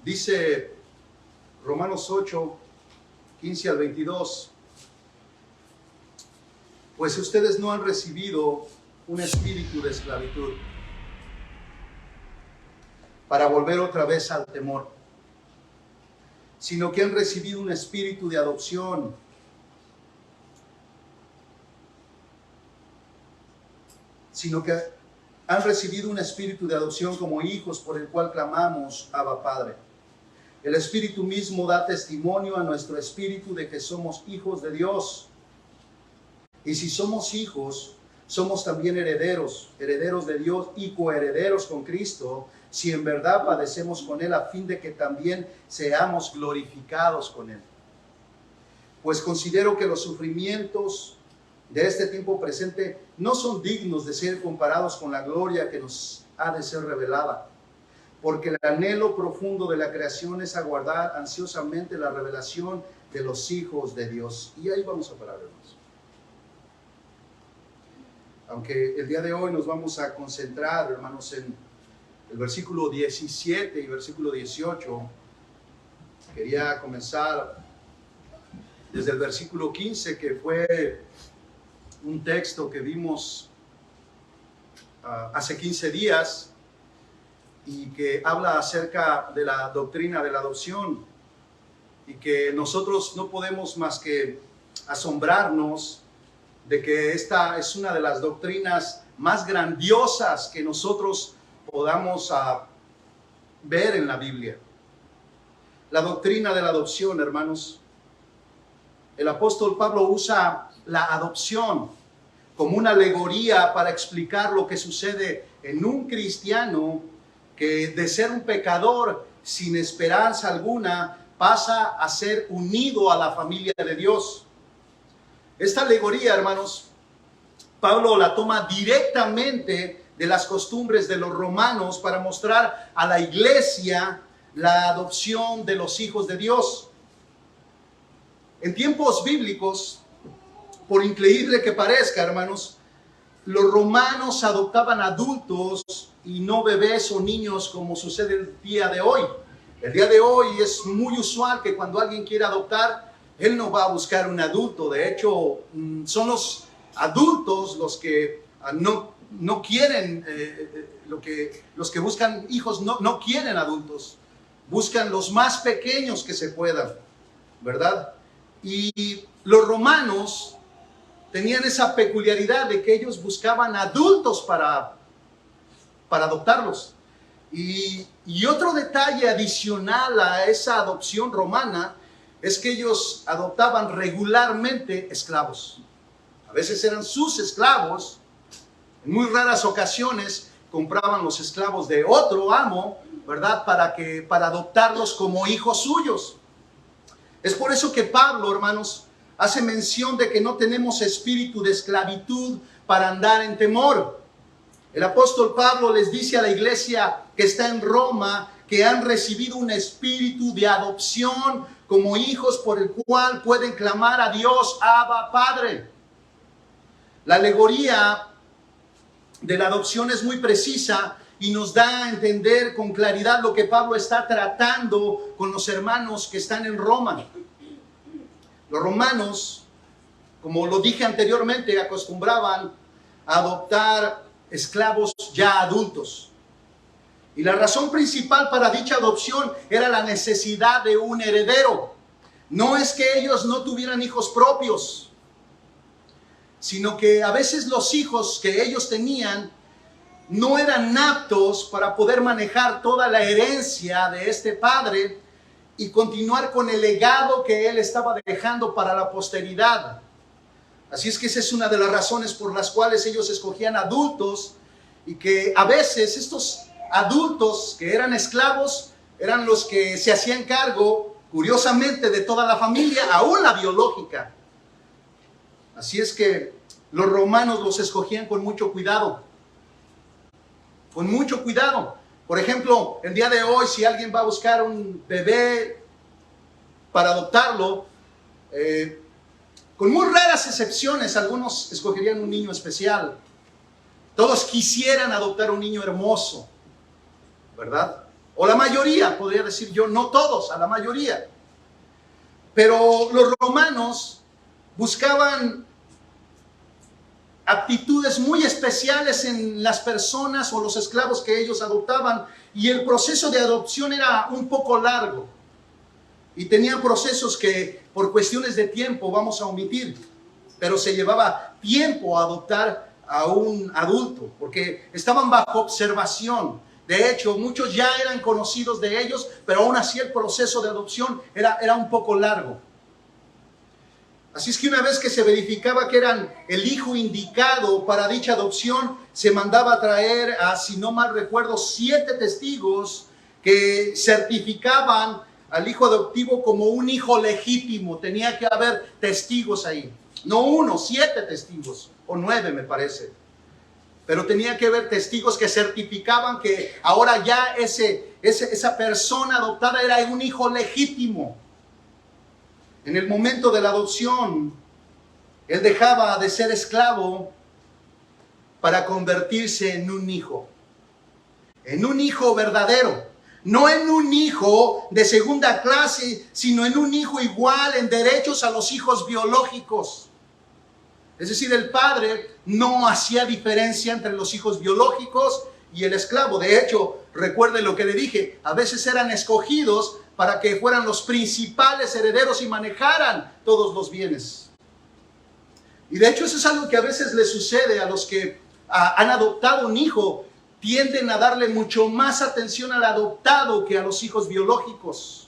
Dice Romanos 8, 15 al 22, pues ustedes no han recibido un espíritu de esclavitud para volver otra vez al temor, sino que han recibido un espíritu de adopción, como hijos, por el cual clamamos, Abba Padre. El Espíritu mismo da testimonio a nuestro espíritu de que somos hijos de Dios. Y si somos hijos, somos también herederos, herederos de Dios y coherederos con Cristo, si en verdad padecemos con Él, a fin de que también seamos glorificados con Él. Pues considero que los sufrimientos de este tiempo presente no son dignos de ser comparados con la gloria que nos ha de ser revelada. Porque el anhelo profundo de la creación es aguardar ansiosamente la revelación de los hijos de Dios. Y ahí vamos a parar, hermanos. Aunque el día de hoy nos vamos a concentrar, hermanos, en el versículo 17 y versículo 18, quería comenzar desde el versículo 15, que fue un texto que vimos hace 15 días y que habla acerca de la doctrina de la adopción, y que nosotros no podemos más que asombrarnos de que esta es una de las doctrinas más grandiosas que nosotros podamos ver en la Biblia. La doctrina de la adopción, hermanos. El apóstol Pablo usa la adopción como una alegoría para explicar lo que sucede en un cristiano que, de ser un pecador sin esperanza alguna, pasa a ser unido a la familia de Dios. Esta alegoría, hermanos, Pablo la toma directamente de las costumbres de los romanos para mostrar a la iglesia la adopción de los hijos de Dios. En tiempos bíblicos, por increíble que parezca, hermanos, los romanos adoptaban adultos y no bebés o niños como sucede el día de hoy. El día de hoy es muy usual que cuando alguien quiere adoptar, él no va a buscar un adulto. De hecho, son los adultos los que no quieren, los que buscan hijos no quieren adultos. Buscan los más pequeños que se puedan, ¿verdad? Y los romanos tenían esa peculiaridad de que ellos buscaban adultos para adoptarlos. Y otro detalle adicional a esa adopción romana es que ellos adoptaban regularmente esclavos. A veces eran sus esclavos. En muy raras ocasiones compraban los esclavos de otro amo, ¿verdad? Para adoptarlos como hijos suyos. Es por eso que Pablo, hermanos, hace mención de que no tenemos espíritu de esclavitud para andar en temor. El apóstol Pablo les dice a la iglesia que está en Roma que han recibido un espíritu de adopción como hijos, por el cual pueden clamar a Dios, Abba, Padre. La alegoría de la adopción es muy precisa y nos da a entender con claridad lo que Pablo está tratando con los hermanos que están en Roma. Los romanos, como lo dije anteriormente, acostumbraban a adoptar esclavos ya adultos. Y la razón principal para dicha adopción era la necesidad de un heredero. No es que ellos no tuvieran hijos propios, sino que a veces los hijos que ellos tenían no eran aptos para poder manejar toda la herencia de este padre y continuar con el legado que él estaba dejando para la posteridad. Así es que esa es una de las razones por las cuales ellos escogían adultos, y que a veces estos adultos que eran esclavos eran los que se hacían cargo, curiosamente, de toda la familia, aún la biológica. Así es que los romanos los escogían con mucho cuidado. Con mucho cuidado. Por ejemplo, el día de hoy, si alguien va a buscar un bebé para adoptarlo, con muy raras excepciones, algunos escogerían un niño especial. Todos quisieran adoptar un niño hermoso, ¿verdad? o la mayoría, podría decir yo, no todos, a la mayoría. Pero los romanos buscaban aptitudes muy especiales en las personas o los esclavos que ellos adoptaban, y el proceso de adopción era un poco largo y tenían procesos que por cuestiones de tiempo vamos a omitir, pero se llevaba tiempo adoptar a un adulto porque estaban bajo observación. De hecho, muchos ya eran conocidos de ellos, pero aún así el proceso de adopción era un poco largo. Así es que una vez que se verificaba que eran el hijo indicado para dicha adopción, se mandaba a traer, si no mal recuerdo, 7 testigos que certificaban al hijo adoptivo como un hijo legítimo. Tenía que haber testigos ahí. No 1, 7 testigos, o 9 me parece. Pero tenía que haber testigos que certificaban que ahora ya esa persona adoptada era un hijo legítimo. En el momento de la adopción, él dejaba de ser esclavo para convertirse en un hijo verdadero, no en un hijo de segunda clase, sino en un hijo igual en derechos a los hijos biológicos. Es decir, el padre no hacía diferencia entre los hijos biológicos y el esclavo. De hecho, recuerde lo que le dije, a veces eran escogidos para que fueran los principales herederos y manejaran todos los bienes. Y de hecho eso es algo que a veces le sucede a los que han adoptado un hijo. Tienden a darle mucho más atención al adoptado que a los hijos biológicos.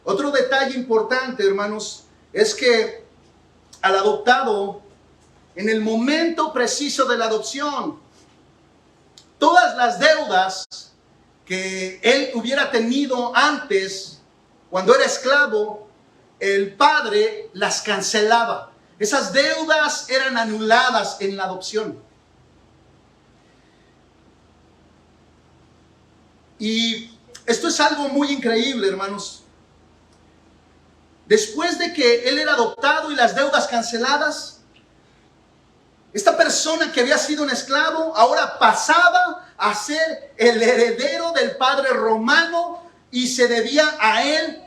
Otro detalle importante, hermanos, es que al adoptado, en el momento preciso de la adopción, todas las deudas que él hubiera tenido antes, cuando era esclavo, el padre las cancelaba. Esas deudas eran anuladas en la adopción. Y esto es algo muy increíble, hermanos. Después de que él era adoptado y las deudas canceladas, esta persona que había sido un esclavo ahora pasaba a ser el heredero del padre romano y se debía a él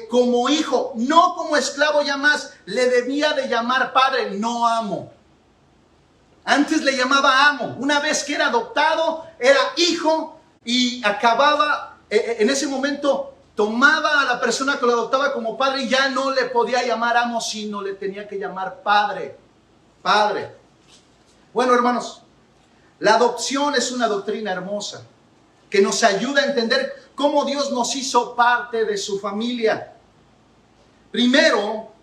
como hijo, no como esclavo ya más. Le debía de llamar padre, no amo. Antes le llamaba amo. Una vez que era adoptado, era hijo y acababa, en ese momento tomaba a la persona que lo adoptaba como padre y ya no le podía llamar amo, sino le tenía que llamar padre. Padre. Bueno, hermanos, la adopción es una doctrina hermosa que nos ayuda a entender cómo Dios nos hizo parte de su familia. Primero,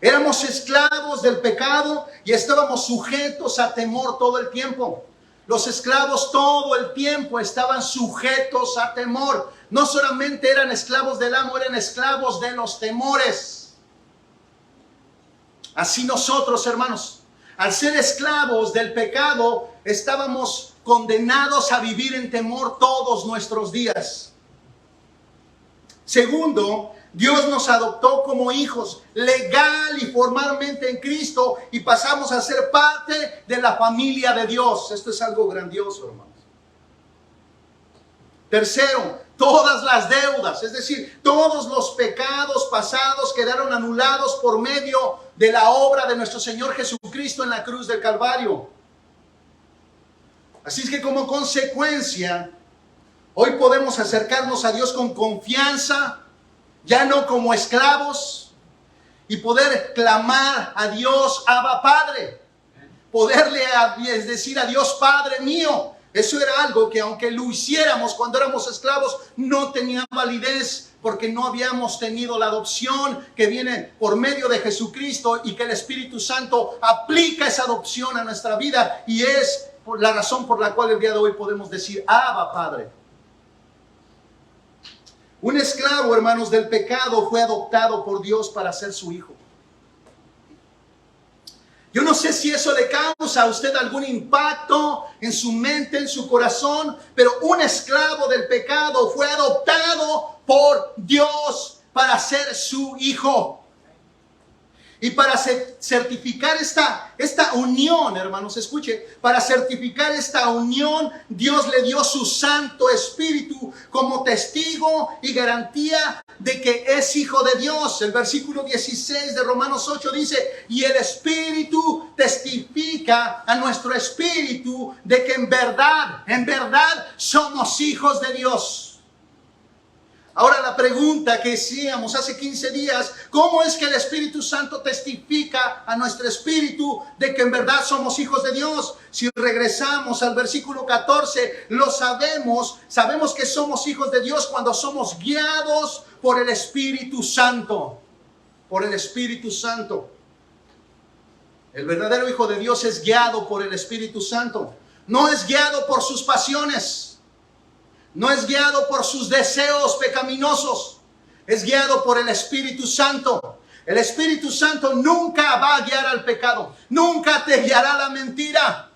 éramos esclavos del pecado y estábamos sujetos a temor todo el tiempo. Los esclavos todo el tiempo estaban sujetos a temor. No solamente eran esclavos del amo, eran esclavos de los temores. Así nosotros, hermanos, al ser esclavos del pecado, estábamos condenados a vivir en temor todos nuestros días. Segundo, Dios nos adoptó como hijos legal y formalmente en Cristo y pasamos a ser parte de la familia de Dios. Esto es algo grandioso, hermanos. Tercero, todas las deudas, es decir, todos los pecados pasados quedaron anulados por medio de la obra de nuestro Señor Jesucristo en la cruz del Calvario. Así es que como consecuencia, hoy podemos acercarnos a Dios con confianza, ya no como esclavos, y poder clamar a Dios, Abba Padre. Poderle decir a Dios, Padre mío. Eso era algo que aunque lo hiciéramos cuando éramos esclavos, no tenía validez porque no habíamos tenido la adopción que viene por medio de Jesucristo y que el Espíritu Santo aplica esa adopción a nuestra vida y es la razón por la cual el día de hoy podemos decir, Abba Padre. Un esclavo, hermanos, del pecado fue adoptado por Dios para ser su hijo. Yo no sé si eso le causa a usted algún impacto en su mente, en su corazón, pero un esclavo del pecado fue adoptado por Dios para ser su hijo. Y para certificar esta unión, hermanos, escuche, para certificar esta unión, Dios le dio su Santo Espíritu como testigo y garantía de que es hijo de Dios. El versículo 16 de Romanos 8 dice, y el Espíritu testifica a nuestro espíritu de que en verdad somos hijos de Dios. Ahora la pregunta que hacíamos hace 15 días, ¿cómo es que el Espíritu Santo testifica a nuestro espíritu de que en verdad somos hijos de Dios? Si regresamos al versículo 14, lo sabemos que somos hijos de Dios cuando somos guiados por el Espíritu Santo. Por el Espíritu Santo. El verdadero hijo de Dios es guiado por el Espíritu Santo. No es guiado por sus pasiones. No es guiado por sus deseos pecaminosos. Es guiado por el Espíritu Santo. El Espíritu Santo nunca va a guiar al pecado. Nunca te guiará a la mentira.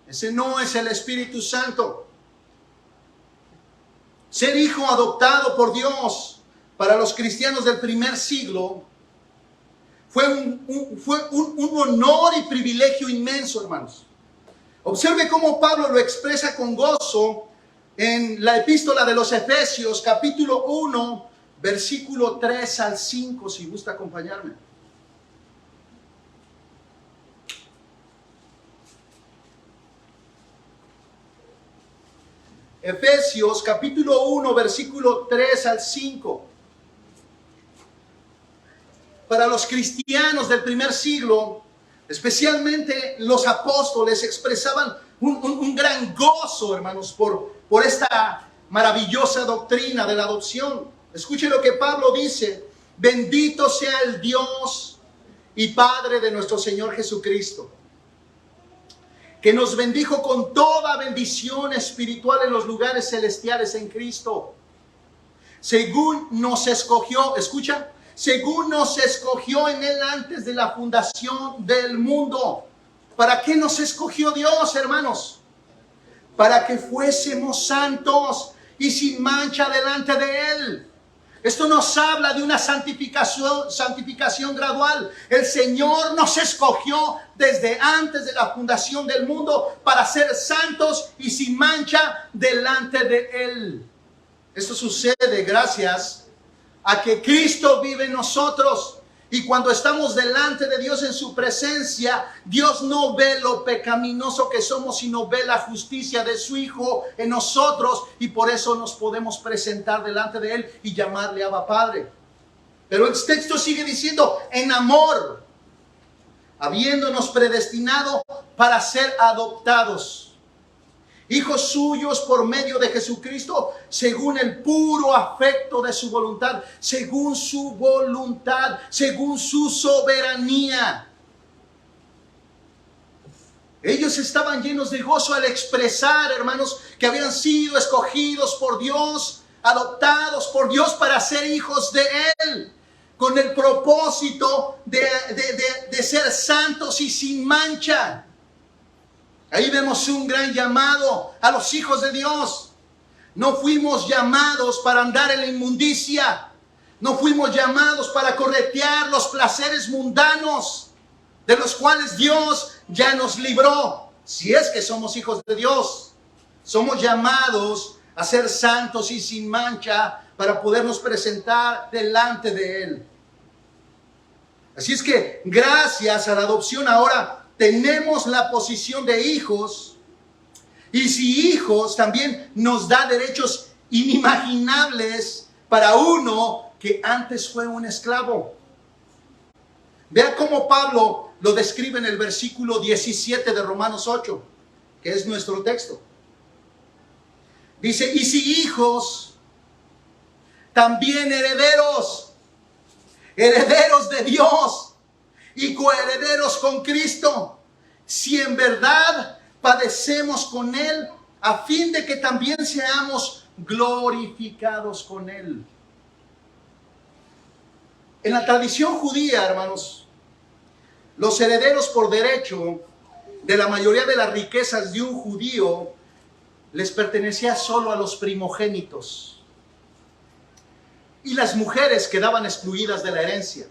Ese no es el Espíritu Santo. Ser hijo adoptado por Dios para los cristianos del primer siglo fue un honor y privilegio inmenso, hermanos. Observe cómo Pablo lo expresa con gozo en la epístola de los Efesios, capítulo 1, versículo 3 al 5, si gusta acompañarme. Efesios, capítulo 1, versículo 3 al 5. Para los cristianos del primer siglo, especialmente los apóstoles, expresaban un gran gozo, hermanos, por esta maravillosa doctrina de la adopción. Escuchen lo que Pablo dice: bendito sea el Dios y Padre de nuestro Señor Jesucristo, que nos bendijo con toda bendición espiritual en los lugares celestiales en Cristo, según nos escogió, escucha, según nos escogió en Él antes de la fundación del mundo. ¿Para qué nos escogió Dios, hermanos? Para que fuésemos santos y sin mancha delante de Él. Esto nos habla de una santificación gradual. El Señor nos escogió desde antes de la fundación del mundo para ser santos y sin mancha delante de Él. Esto sucede gracias a que Cristo vive en nosotros. Y cuando estamos delante de Dios en su presencia, Dios no ve lo pecaminoso que somos, sino ve la justicia de su Hijo en nosotros. Y por eso nos podemos presentar delante de Él y llamarle Abba Padre. Pero el texto sigue diciendo, en amor, habiéndonos predestinado para ser adoptados, hijos suyos por medio de Jesucristo, según el puro afecto de su voluntad, según su voluntad, según su soberanía. Ellos estaban llenos de gozo al expresar, hermanos, que habían sido escogidos por Dios, adoptados por Dios para ser hijos de Él, con el propósito de ser santos y sin mancha. Ahí vemos un gran llamado a los hijos de Dios. No fuimos llamados para andar en la inmundicia. No fuimos llamados para corretear los placeres mundanos, de los cuales Dios ya nos libró. Si es que somos hijos de Dios, somos llamados a ser santos y sin mancha para podernos presentar delante de Él. Así es que gracias a la adopción ahora tenemos la posición de hijos, y si hijos también nos da derechos inimaginables para uno que antes fue un esclavo. Vea cómo Pablo lo describe en el versículo 17 de Romanos 8, que es nuestro texto. Dice, y si hijos, también herederos, herederos de Dios y coherederos con Cristo, si en verdad padecemos con Él, a fin de que también seamos glorificados con Él. En la tradición judía, hermanos, los herederos por derecho de la mayoría de las riquezas de un judío les pertenecía solo a los primogénitos, y las mujeres quedaban excluidas de la herencia.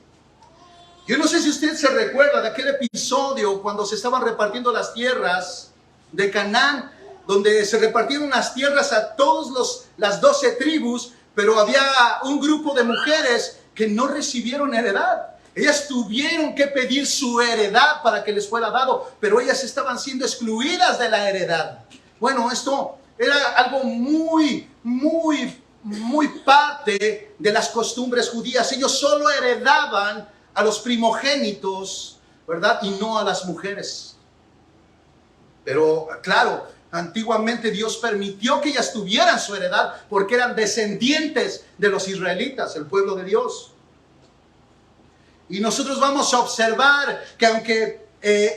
Yo no sé si usted se recuerda de aquel episodio cuando se estaban repartiendo las tierras de Canaán, donde se repartieron las tierras a todas las 12 tribus, pero había un grupo de mujeres que no recibieron heredad. Ellas tuvieron que pedir su heredad para que les fuera dado, pero ellas estaban siendo excluidas de la heredad. Bueno, esto era algo muy parte de las costumbres judías. Ellos solo heredaban a los primogénitos, ¿verdad? Y no a las mujeres. Pero claro, antiguamente Dios permitió que ellas tuvieran su heredad porque eran descendientes de los israelitas, el pueblo de Dios. Y nosotros vamos a observar que aunque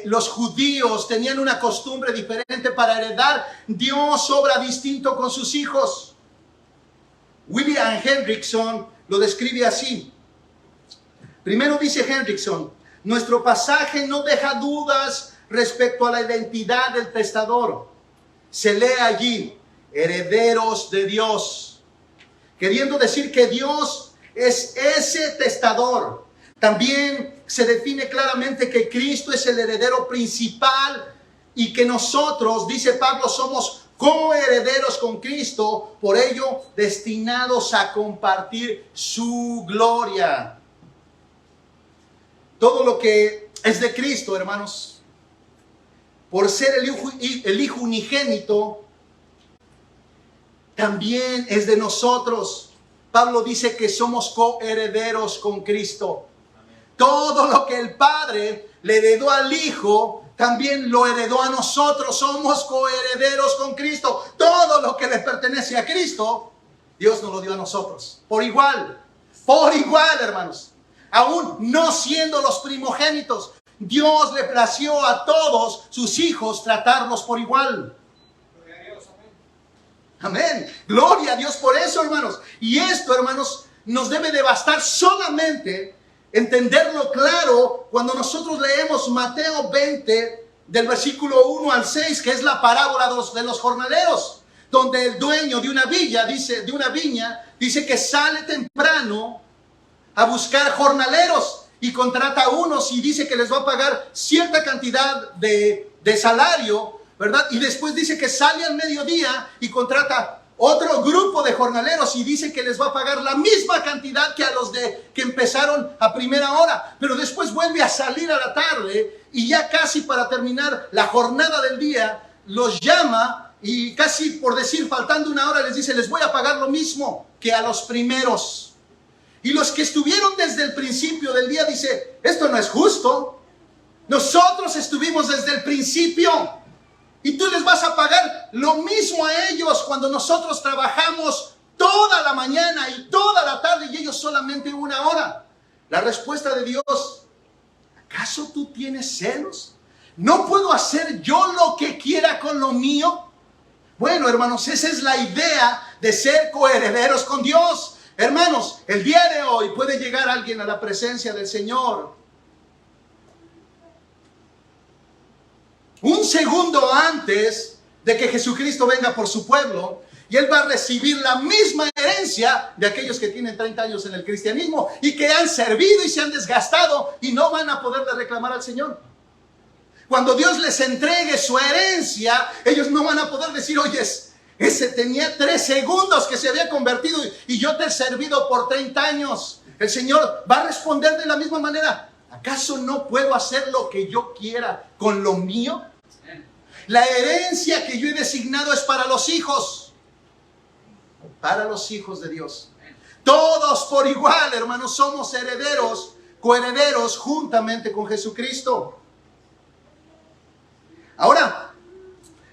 los judíos tenían una costumbre diferente para heredar, Dios obra distinto con sus hijos. William Hendrickson lo describe así. Primero dice Hendrickson: nuestro pasaje no deja dudas respecto a la identidad del testador. Se lee allí, herederos de Dios, queriendo decir que Dios es ese testador. También se define claramente que Cristo es el heredero principal y que nosotros, dice Pablo, somos coherederos con Cristo, por ello destinados a compartir su gloria. Todo lo que es de Cristo, hermanos, por ser el Hijo unigénito, también es de nosotros. Pablo dice que somos coherederos con Cristo. Todo lo que el Padre le heredó al Hijo, también lo heredó a nosotros. Somos coherederos con Cristo. Todo lo que le pertenece a Cristo, Dios nos lo dio a nosotros. Por igual, hermanos. Aún no siendo los primogénitos, Dios le plació a todos sus hijos tratarlos por igual. Gloria a Dios, amén. Gloria a Dios por eso, hermanos. Y esto, hermanos, nos debe de bastar solamente entenderlo claro cuando nosotros leemos Mateo 20, del versículo 1 al 6, que es la parábola de los jornaleros, donde el dueño de una viña dice que sale temprano a buscar jornaleros y contrata a unos y dice que les va a pagar cierta cantidad de salario, ¿verdad? Y después dice que sale al mediodía y contrata otro grupo de jornaleros y dice que les va a pagar la misma cantidad que a los que empezaron a primera hora. Pero después vuelve a salir a la tarde y ya casi para terminar la jornada del día los llama y casi por decir faltando una hora les dice: les voy a pagar lo mismo que a los primeros. Y los que estuvieron desde el principio del día dice: esto no es justo. Nosotros estuvimos desde el principio y tú les vas a pagar lo mismo a ellos cuando nosotros trabajamos toda la mañana y toda la tarde y ellos solamente una hora. La respuesta de Dios: ¿acaso tú tienes celos? ¿No puedo hacer yo lo que quiera con lo mío? Bueno, hermanos, esa es la idea de ser coherederos con Dios. Hermanos, el día de hoy puede llegar alguien a la presencia del Señor un segundo antes de que Jesucristo venga por su pueblo, y él va a recibir la misma herencia de aquellos que tienen 30 años en el cristianismo y que han servido y se han desgastado y no van a poderle reclamar al Señor. Cuando Dios les entregue su herencia, ellos no van a poder decir: oye, ese tenía 3 segundos que se había convertido y yo te he servido por 30 años. El Señor va a responder de la misma manera: ¿acaso no puedo hacer lo que yo quiera con lo mío? La herencia que yo he designado es para los hijos de Dios. Todos por igual, hermanos, somos herederos, coherederos juntamente con Jesucristo. Ahora,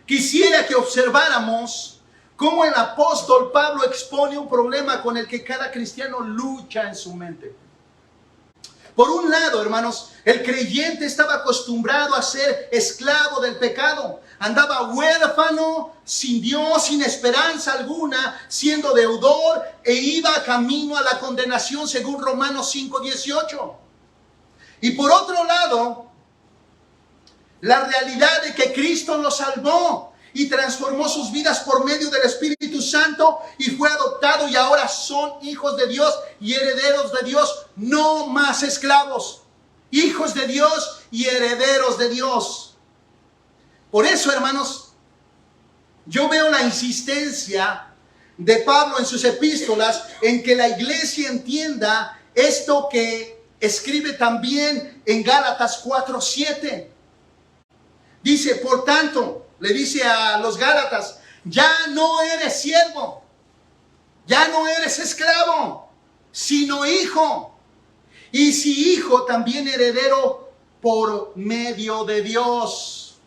quisiera que observáramos cómo el apóstol Pablo expone un problema con el que cada cristiano lucha en su mente. Por un lado, hermanos, el creyente estaba acostumbrado a ser esclavo del pecado. Andaba huérfano, sin Dios, sin esperanza alguna, siendo deudor e iba camino a la condenación según Romanos 5:18. Y por otro lado, la realidad de que Cristo los salvó y transformó sus vidas por medio del Espíritu Santo y fue adoptado y ahora son hijos de Dios y herederos de Dios, no más esclavos. hijos de Dios y herederos de Dios. Por eso, hermanos, yo veo la insistencia de Pablo en sus epístolas en que la iglesia entienda esto que escribe también en Gálatas 4:7. Dice, por tanto, le dice a los Gálatas, ya no eres siervo, ya no eres esclavo, sino hijo. Y si hijo, también heredero por medio de Dios.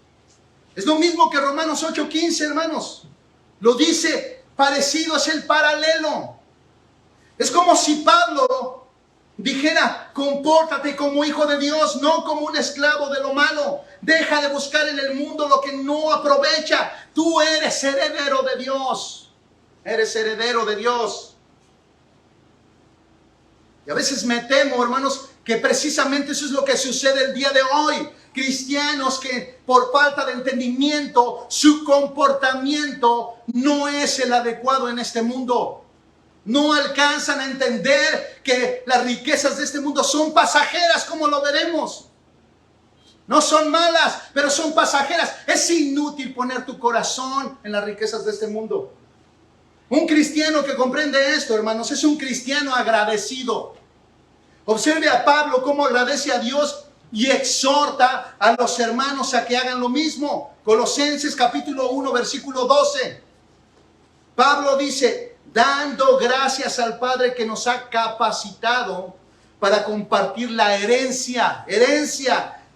Es lo mismo que Romanos 8:15, hermanos. Lo dice, parecido es el paralelo. Es como si Pablo dijera, compórtate como hijo de Dios, no como un esclavo de lo malo. Deja de buscar en el mundo lo que no aprovecha. Tú eres heredero de Dios. Eres heredero de Dios. Y a veces me temo, hermanos, que precisamente eso es lo que sucede el día de hoy. Cristianos que por falta de entendimiento, su comportamiento no es el adecuado en este mundo. No alcanzan a entender que las riquezas de este mundo son pasajeras, como lo veremos. No son malas, pero son pasajeras. Es inútil poner tu corazón en las riquezas de este mundo. Un cristiano que comprende esto, hermanos, es un cristiano agradecido. Observe a Pablo cómo agradece a Dios y exhorta a los hermanos a que hagan lo mismo. Colosenses capítulo 1, versículo 12. Pablo dice, dando gracias al Padre que nos ha capacitado para compartir la herencia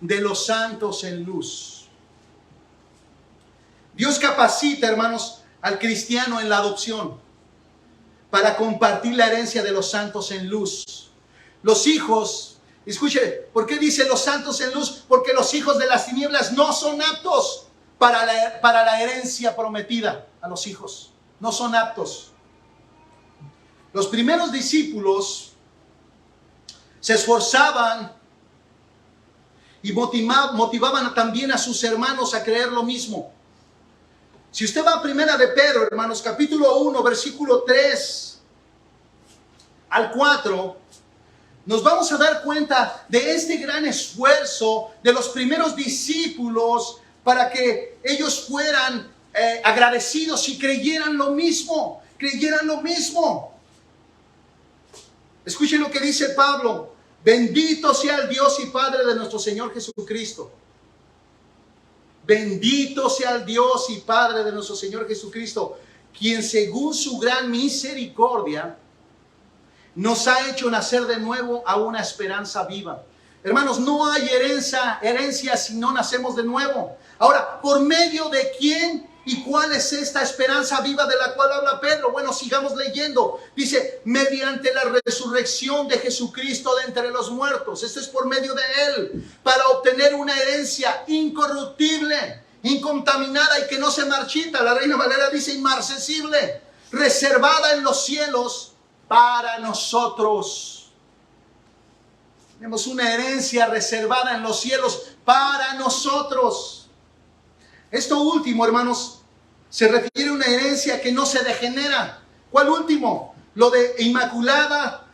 de los santos en luz. Dios capacita, hermanos, al cristiano en la adopción para compartir la herencia de los santos en luz. Los hijos, escuche, ¿por qué dice los santos en luz? Porque los hijos de las tinieblas no son aptos para la herencia prometida a los hijos. No son aptos. Los primeros discípulos se esforzaban y motivaban también a sus hermanos a creer lo mismo. Si usted va a Primera de Pedro, hermanos, capítulo 1, versículo 3 al 4, nos vamos a dar cuenta de este gran esfuerzo de los primeros discípulos para que ellos fueran agradecidos y creyeran lo mismo. Escuchen lo que dice Pablo. Bendito sea el Dios y Padre de nuestro Señor Jesucristo. Bendito sea el Dios y Padre de nuestro Señor Jesucristo, quien según su gran misericordia nos ha hecho nacer de nuevo a una esperanza viva. Hermanos, no hay herencia si no nacemos de nuevo. Ahora, ¿por medio de quién y cuál es esta esperanza viva de la cual habla Pedro? Bueno, sigamos leyendo. Dice, mediante la resurrección de Jesucristo de entre los muertos. Esto es por medio de Él, para obtener una herencia incorruptible, incontaminada y que no se marchita. La Reina Valera dice inmarcesible, reservada en los cielos para nosotros. Tenemos una herencia reservada en los cielos para nosotros. Esto último, hermanos, se refiere a una herencia que no se degenera. ¿Cuál último? Lo de inmaculada,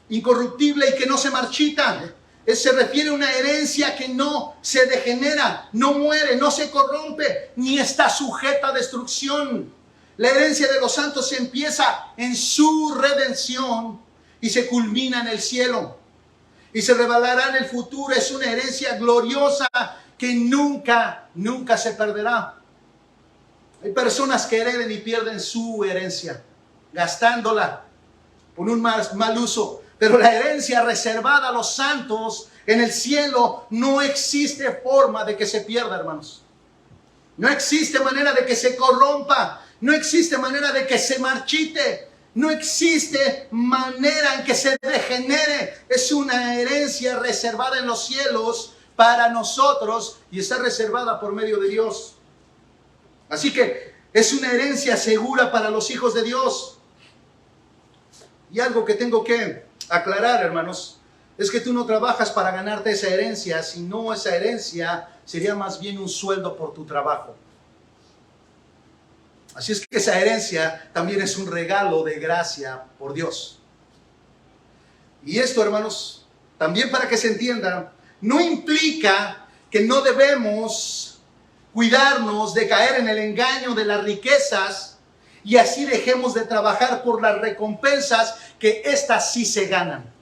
incorruptible y que no se marchita. Se refiere a una herencia que no se degenera, no muere, no se corrompe, ni está sujeta a destrucción. La herencia de los santos empieza en su redención y se culmina en el cielo. Y se revelará en el futuro. Es una herencia gloriosa que nunca se perderá. Hay personas que hereden y pierden su herencia, gastándola por un mal uso. Pero la herencia reservada a los santos en el cielo, no existe forma de que se pierda, hermanos. No existe manera de que se corrompa. No existe manera de que se marchite. No existe manera en que se degenere. Es una herencia reservada en los cielos para nosotros y está reservada por medio de Dios. Así que es una herencia segura para los hijos de Dios. Y algo que tengo que aclarar, hermanos, es que tú no trabajas para ganarte esa herencia, sino esa herencia sería más bien un sueldo por tu trabajo. Así es que esa herencia también es un regalo de gracia por Dios. Y esto, hermanos, también para que se entienda, no implica que no debemos cuidarnos de caer en el engaño de las riquezas y así dejemos de trabajar por las recompensas, que éstas sí se ganan.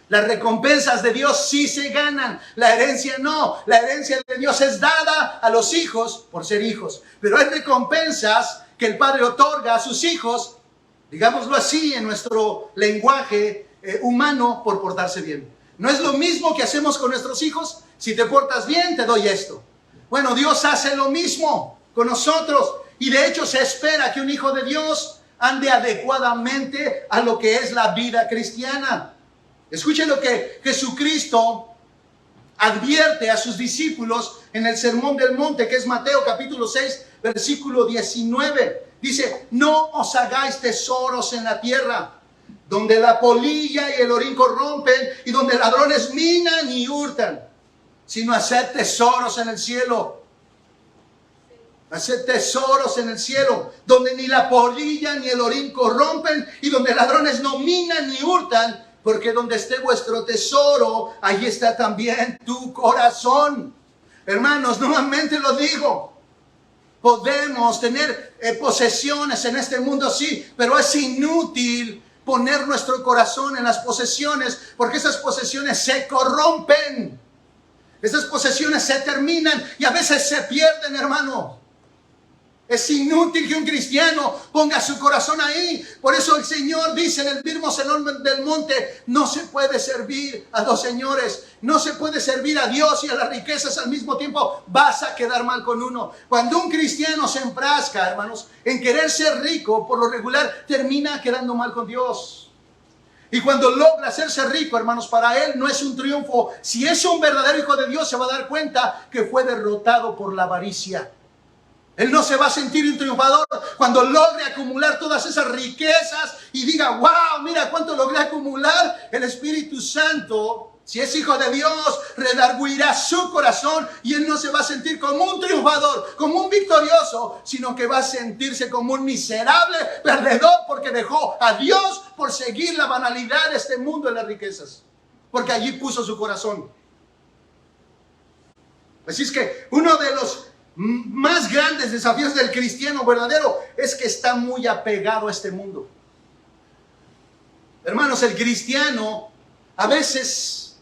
Las recompensas de Dios sí se ganan, la herencia no. La herencia de Dios es dada a los hijos por ser hijos, pero hay recompensas que el Padre otorga a sus hijos, digámoslo así en nuestro lenguaje humano, por portarse bien. No es lo mismo que hacemos con nuestros hijos. Si te portas bien, te doy esto. Bueno, Dios hace lo mismo con nosotros, y de hecho se espera que un hijo de Dios ande adecuadamente a lo que es la vida cristiana. Escuchen lo que Jesucristo advierte a sus discípulos en el Sermón del Monte, que es Mateo capítulo 6, versículo 19. Dice: no os hagáis tesoros en la tierra, donde la polilla y el orín corrompen y donde ladrones minan y hurtan, sino haced tesoros en el cielo. Haced tesoros en el cielo, donde ni la polilla ni el orín corrompen y donde ladrones no minan ni hurtan, porque donde esté vuestro tesoro, allí está también tu corazón. Hermanos, nuevamente lo digo, podemos tener posesiones en este mundo, sí, pero es inútil poner nuestro corazón en las posesiones, porque esas posesiones se corrompen. Esas posesiones se terminan y a veces se pierden, hermano. Es inútil que un cristiano ponga su corazón ahí. Por eso el Señor dice en el mismo Sermón del Monte: no se puede servir a dos señores. No se puede servir a Dios y a las riquezas al mismo tiempo. Vas a quedar mal con uno. Cuando un cristiano se enfrasca, hermanos, en querer ser rico, por lo regular termina quedando mal con Dios. Y cuando logra hacerse rico, hermanos, para él no es un triunfo. Si es un verdadero hijo de Dios, se va a dar cuenta que fue derrotado por la avaricia. Él no se va a sentir un triunfador cuando logre acumular todas esas riquezas y diga: wow, mira cuánto logré acumular. El Espíritu Santo, si es hijo de Dios, redarguirá su corazón y él no se va a sentir como un triunfador, como un victorioso, sino que va a sentirse como un miserable perdedor, porque dejó a Dios por seguir la banalidad de este mundo de las riquezas, porque allí puso su corazón. Así es que uno de los más grandes desafíos del cristiano verdadero es que está muy apegado a este mundo. Hermanos, el cristiano a veces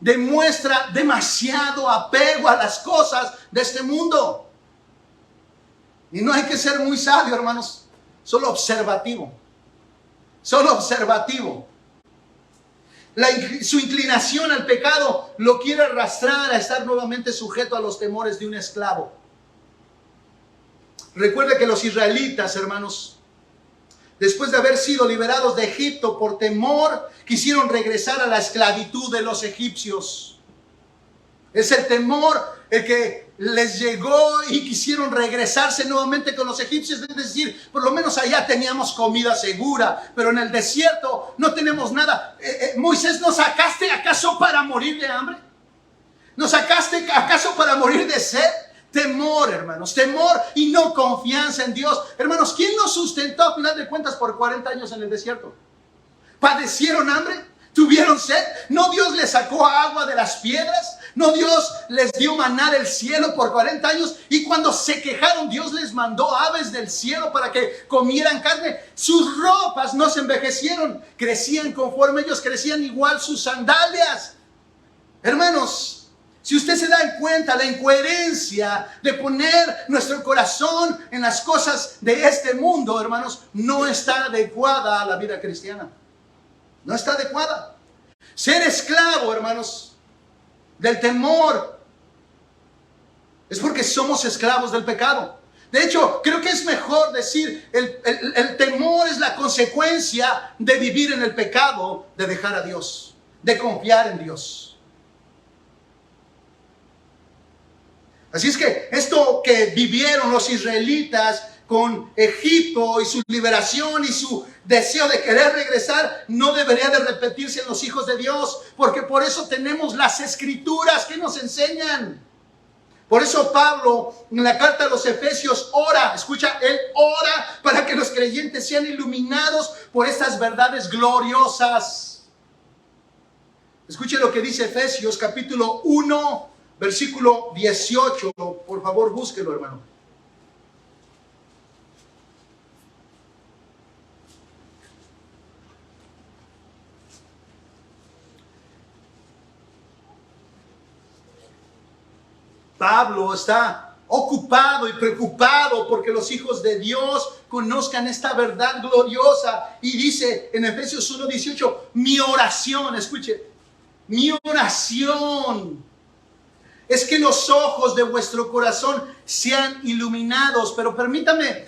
demuestra demasiado apego a las cosas de este mundo. Y no hay que ser muy sabio, hermanos, solo observativo. Solo observativo. Su inclinación al pecado lo quiere arrastrar a estar nuevamente sujeto a los temores de un esclavo. Recuerda que los israelitas, hermanos, después de haber sido liberados de Egipto por temor, quisieron regresar a la esclavitud de los egipcios. Es el temor el que les llegó y quisieron regresarse nuevamente con los egipcios. Es decir, por lo menos allá teníamos comida segura, pero en el desierto no tenemos nada. Moisés, ¿nos sacaste acaso para morir de hambre? ¿Nos sacaste acaso para morir de sed? Temor, hermanos, temor y no confianza en Dios. Hermanos, ¿quién nos sustentó a final de cuentas por 40 años en el desierto? ¿Padecieron hambre? ¿Tuvieron sed? ¿No Dios les sacó agua de las piedras? ¿No Dios les dio maná del cielo por 40 años? Y cuando se quejaron, Dios les mandó aves del cielo para que comieran carne. Sus ropas no se envejecieron, crecían conforme ellos crecían, igual sus sandalias. Hermanos, si usted se da cuenta la incoherencia de poner nuestro corazón en las cosas de este mundo, hermanos, no está adecuada a la vida cristiana. No está adecuada. Ser esclavo, hermanos, del temor, es porque somos esclavos del pecado. De hecho, creo que es mejor decir, el temor es la consecuencia de vivir en el pecado, de dejar a Dios, de confiar en Dios. Así es que esto que vivieron los israelitas con Egipto y su liberación y su deseo de querer regresar, no debería de repetirse en los hijos de Dios, porque por eso tenemos las escrituras que nos enseñan. Por eso Pablo en la carta a los Efesios ora, escucha, él ora para que los creyentes sean iluminados por estas verdades gloriosas. Escuche lo que dice Efesios capítulo 1, versículo 18. Por favor, búsquelo, hermano. Pablo está ocupado y preocupado porque los hijos de Dios conozcan esta verdad gloriosa. Y dice en Efesios 1:18, mi oración, escuche, mi oración es que los ojos de vuestro corazón sean iluminados. Pero permítame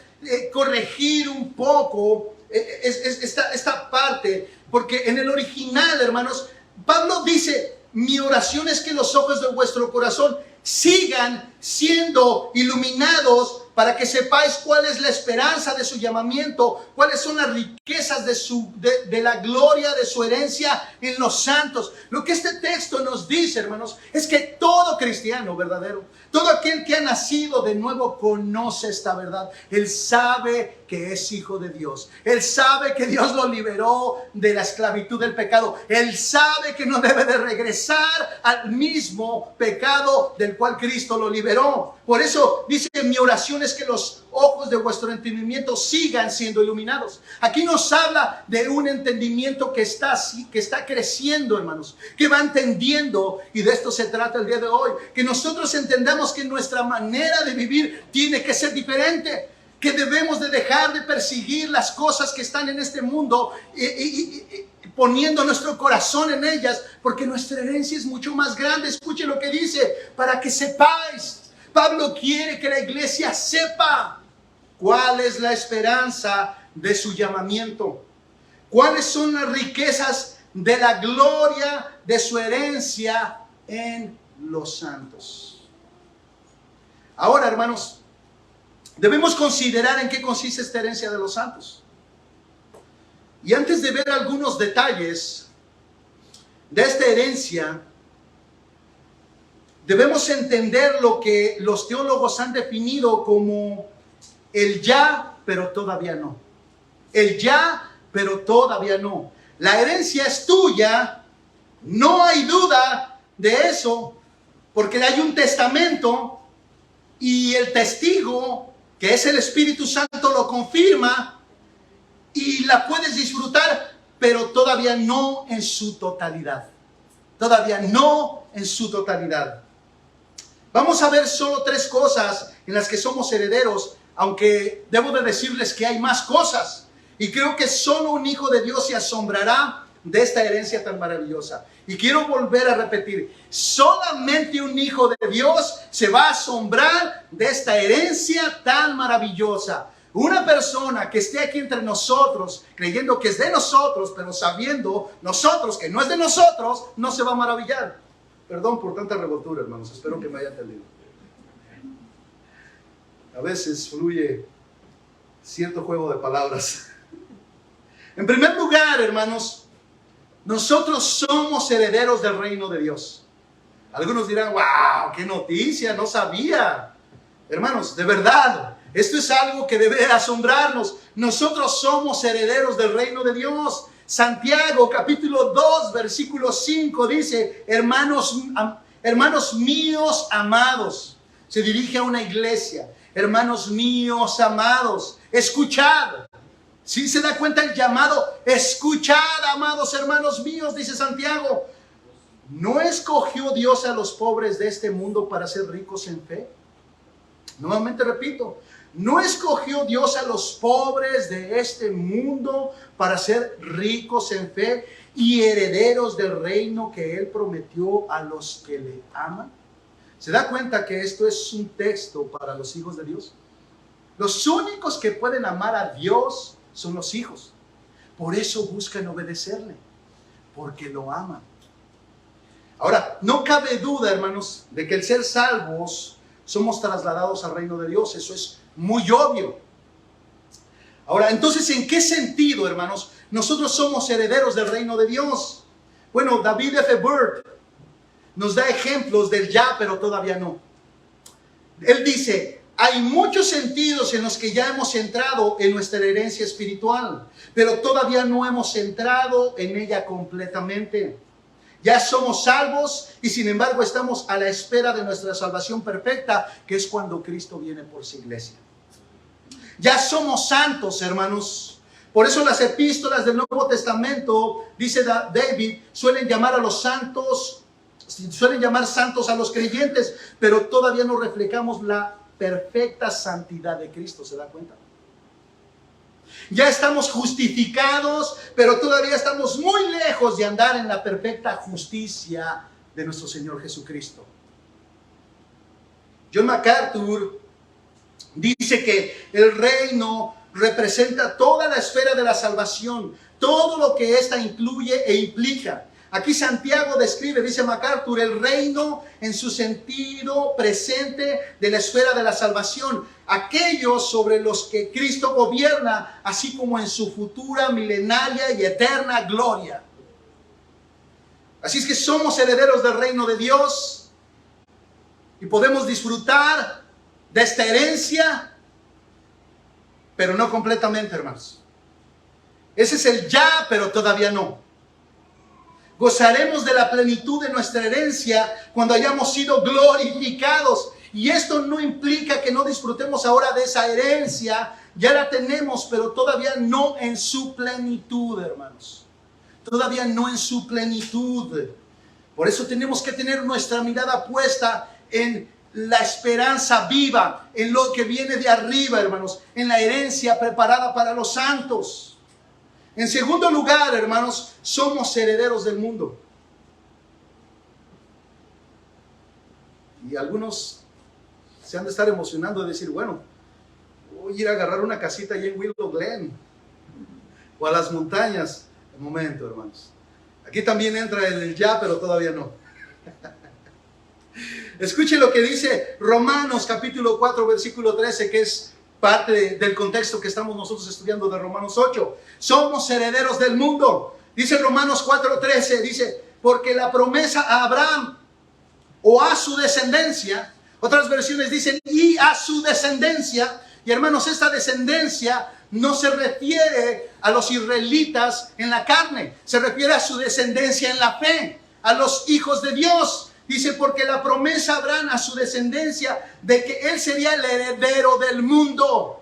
corregir un poco esta parte, porque en el original, hermanos, Pablo dice, mi oración es que los ojos de vuestro corazón sigan siendo iluminados para que sepáis cuál es la esperanza de su llamamiento, cuáles son las riquezas de la gloria de su herencia en los santos. Lo que este texto nos dice, hermanos, es que todo cristiano verdadero, todo aquel que ha nacido de nuevo conoce esta verdad. Él sabe que es hijo de Dios. Él sabe que Dios lo liberó de la esclavitud del pecado. Él sabe que no debe de regresar al mismo pecado del cual Cristo lo liberó. Por eso dice, mi oración es que los ojos de vuestro entendimiento sigan siendo iluminados. Aquí nos habla de un entendimiento que está creciendo, hermanos, que va entendiendo, y de esto se trata el día de hoy, que nosotros entendamos que nuestra manera de vivir tiene que ser diferente, que debemos de dejar de perseguir las cosas que están en este mundo y poniendo nuestro corazón en ellas, porque nuestra herencia es mucho más grande. Escuche lo que dice, para que sepáis. Pablo quiere que la iglesia sepa cuál es la esperanza de su llamamiento, cuáles son las riquezas de la gloria de su herencia en los santos. Ahora, hermanos, debemos considerar en qué consiste esta herencia de los santos. Y antes de ver algunos detalles de esta herencia, debemos entender lo que los teólogos han definido como el ya, pero todavía no. El ya, pero todavía no. La herencia es tuya, no hay duda de eso, porque hay un testamento y el testigo, que es el Espíritu Santo, lo confirma y la puedes disfrutar, pero todavía no en su totalidad. Todavía no en su totalidad. Vamos a ver solo 3 cosas en las que somos herederos, aunque debo de decirles que hay más cosas. Y creo que solo un hijo de Dios se asombrará de esta herencia tan maravillosa. Y quiero volver a repetir, solamente un hijo de Dios se va a asombrar de esta herencia tan maravillosa. Una persona que esté aquí entre nosotros, creyendo que es de nosotros, pero sabiendo nosotros que no es de nosotros, no se va a maravillar. Perdón por tanta revoltura, hermanos, espero que me hayan entendido. A veces fluye cierto juego de palabras. En primer lugar, hermanos, nosotros somos herederos del reino de Dios. Algunos dirán, wow, qué noticia, no sabía. Hermanos, de verdad, esto es algo que debe asombrarnos. Nosotros somos herederos del reino de Dios. Santiago capítulo 2 versículo 5 dice, hermanos míos amados, se dirige a una iglesia, hermanos míos amados, escuchad. ¿Sí se da cuenta el llamado? Escuchad, amados hermanos míos, dice Santiago. ¿No escogió Dios a los pobres de este mundo para ser ricos en fe? Nuevamente repito, ¿no escogió Dios a los pobres de este mundo para ser ricos en fe y herederos del reino que Él prometió a los que le aman? ¿Se da cuenta que esto es un texto para los hijos de Dios? Los únicos que pueden amar a Dios son los hijos. Por eso buscan obedecerle, porque lo aman. Ahora, no cabe duda, hermanos, de que el ser salvos somos trasladados al reino de Dios. Eso es muy obvio. Ahora, entonces, ¿en qué sentido, hermanos, nosotros somos herederos del reino de Dios? Bueno, David F. Byrd nos da ejemplos del ya, pero todavía no. Él dice, hay muchos sentidos en los que ya hemos entrado en nuestra herencia espiritual, pero todavía no hemos entrado en ella completamente. Ya somos salvos y sin embargo estamos a la espera de nuestra salvación perfecta, que es cuando Cristo viene por su iglesia. Ya somos santos, hermanos. Por eso las epístolas del Nuevo Testamento, dice David, suelen llamar a los santos, suelen llamar santos a los creyentes, pero todavía no reflejamos la perfecta santidad de Cristo. ¿Se da cuenta? Ya estamos justificados, pero todavía estamos muy lejos de andar en la perfecta justicia de nuestro Señor Jesucristo. John MacArthur dice que el reino representa toda la esfera de la salvación, todo lo que ésta incluye e implica. Aquí Santiago describe, dice MacArthur, el reino en su sentido presente de la esfera de la salvación, aquellos sobre los que Cristo gobierna, así como en su futura, milenaria y eterna gloria. Así es que somos herederos del reino de Dios y podemos disfrutar de esta herencia, pero no completamente, hermanos. Ese es el ya, pero todavía no. Gozaremos de la plenitud de nuestra herencia cuando hayamos sido glorificados. Y esto no implica que no disfrutemos ahora de esa herencia. Ya la tenemos, pero todavía no en su plenitud, hermanos. Todavía no en su plenitud. Por eso tenemos que tener nuestra mirada puesta en la esperanza viva, en lo que viene de arriba, hermanos, en la herencia preparada para los santos. En segundo lugar, hermanos, somos herederos del mundo. Y algunos se han de estar emocionando de decir, bueno, voy a ir a agarrar una casita allá en Willow Glen o a las montañas. Un momento, hermanos. Aquí también entra el ya, pero todavía no. Escuchen lo que dice Romanos capítulo 4, versículo 13, que es parte del contexto que estamos nosotros estudiando de Romanos 8. Somos herederos del mundo. Dice Romanos 4:13, dice, porque la promesa a Abraham o a su descendencia, otras versiones dicen y a su descendencia, y hermanos, esta descendencia no se refiere a los israelitas en la carne, se refiere a su descendencia en la fe, a los hijos de Dios. Dice, porque la promesa a Abraham, a su descendencia, de que él sería el heredero del mundo.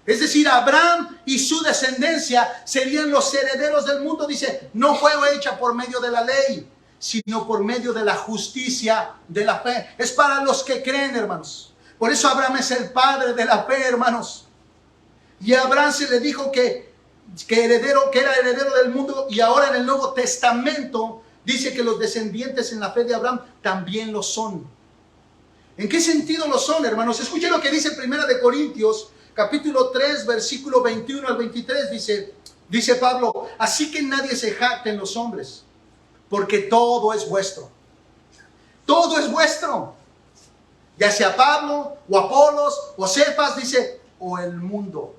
Es decir, Abraham y su descendencia serían los herederos del mundo. Dice, no fue hecha por medio de la ley, sino por medio de la justicia de la fe. Es para los que creen, hermanos. Por eso Abraham es el padre de la fe, hermanos. Y a Abraham se le dijo que era heredero del mundo, y ahora en el Nuevo Testamento dice que los descendientes en la fe de Abraham también lo son. ¿En qué sentido lo son, hermanos? Escuchen lo que dice 1 Corintios, capítulo 3, versículo 21 al 23. Dice Pablo, así que nadie se jacte en los hombres, porque todo es vuestro. Todo es vuestro. Ya sea Pablo, o Apolos, o Cefas, dice, o el mundo,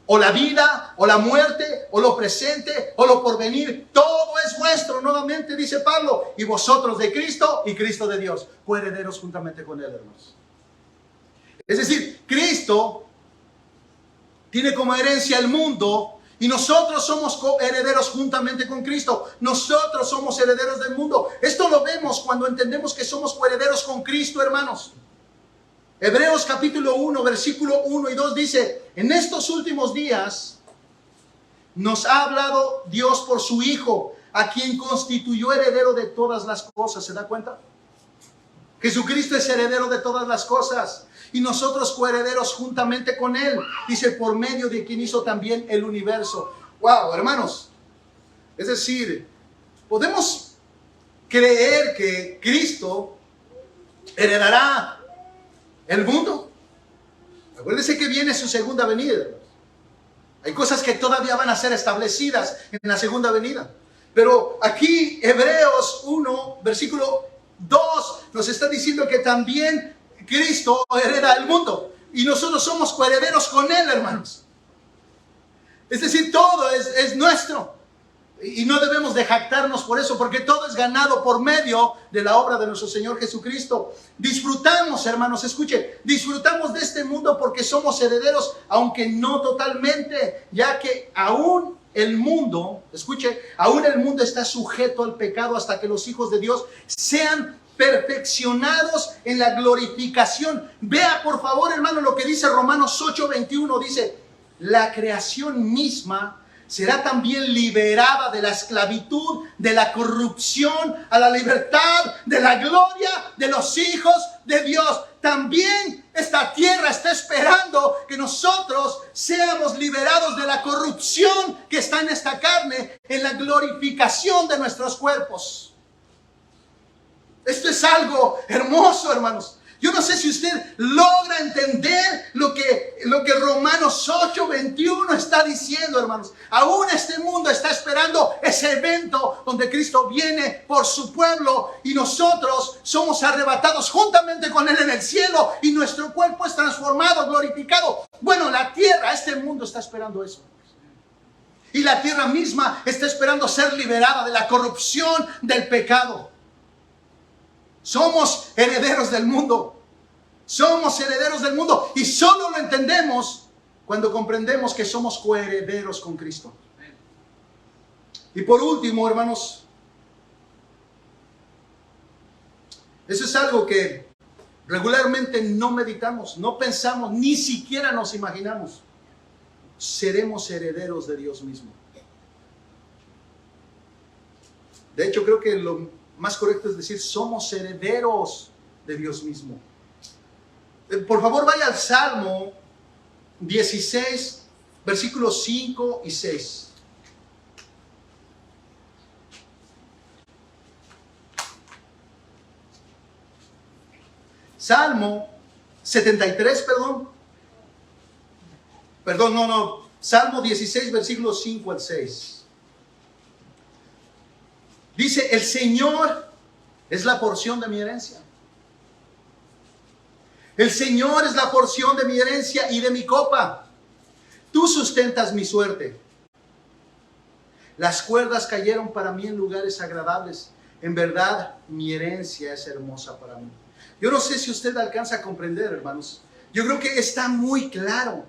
o la vida, o la muerte, o lo presente, o lo porvenir, todo es vuestro. Nuevamente dice Pablo, y vosotros de Cristo, y Cristo de Dios, coherederos juntamente con él, hermanos. Es decir, Cristo tiene como herencia el mundo, y nosotros somos herederos juntamente con Cristo. Nosotros somos herederos del mundo. Esto lo vemos cuando entendemos que somos coherederos con Cristo, hermanos. Hebreos capítulo 1, versículo 1 y 2 dice, en estos últimos días nos ha hablado Dios por su Hijo, a quien constituyó heredero de todas las cosas. ¿Se da cuenta? Jesucristo es heredero de todas las cosas y nosotros coherederos juntamente con Él. Dice, por medio de quien hizo también el universo. Wow, hermanos. Es decir, podemos creer que Cristo heredará el mundo. Acuérdense que viene su segunda venida. Hay cosas que todavía van a ser establecidas en la segunda venida. Pero aquí Hebreos 1, versículo 2 nos está diciendo que también Cristo hereda el mundo. Y nosotros somos coherederos con Él, hermanos. Es decir, todo es nuestro. Y no debemos de jactarnos por eso, porque todo es ganado por medio de la obra de nuestro Señor Jesucristo. Disfrutamos, hermanos, escuche, disfrutamos de este mundo porque somos herederos, aunque no totalmente, ya que aún el mundo, escuche, aún el mundo está sujeto al pecado hasta que los hijos de Dios sean perfeccionados en la glorificación. Vea por favor, hermano, lo que dice Romanos 8:21, dice, la creación misma será también liberada de la esclavitud, de la corrupción, a la libertad, de la gloria de los hijos de Dios. También esta tierra está esperando que nosotros seamos liberados de la corrupción que está en esta carne, en la glorificación de nuestros cuerpos. Esto es algo hermoso, hermanos. Yo no sé si usted logra entender lo que Romanos 8:21 está diciendo, hermanos. Aún este mundo está esperando ese evento donde Cristo viene por su pueblo y nosotros somos arrebatados juntamente con Él en el cielo y nuestro cuerpo es transformado, glorificado. Bueno, la tierra, este mundo está esperando eso. Y la tierra misma está esperando ser liberada de la corrupción del pecado. Somos herederos del mundo. Somos herederos del mundo. Y solo lo entendemos cuando comprendemos que somos coherederos con Cristo. Y por último, hermanos, eso es algo que regularmente no meditamos, no pensamos, ni siquiera nos imaginamos. Seremos herederos de Dios mismo. De hecho, creo que lo más correcto es decir, somos herederos de Dios mismo. Por favor, vaya al Salmo 16, versículos 5 y 6. Salmo 73, Salmo 16, versículos 5 al 6. Dice, el Señor es la porción de mi herencia. El Señor es la porción de mi herencia y de mi copa. Tú sustentas mi suerte. Las cuerdas cayeron para mí en lugares agradables. En verdad, mi herencia es hermosa para mí. Yo no sé si usted alcanza a comprender, hermanos. Yo creo que está muy claro.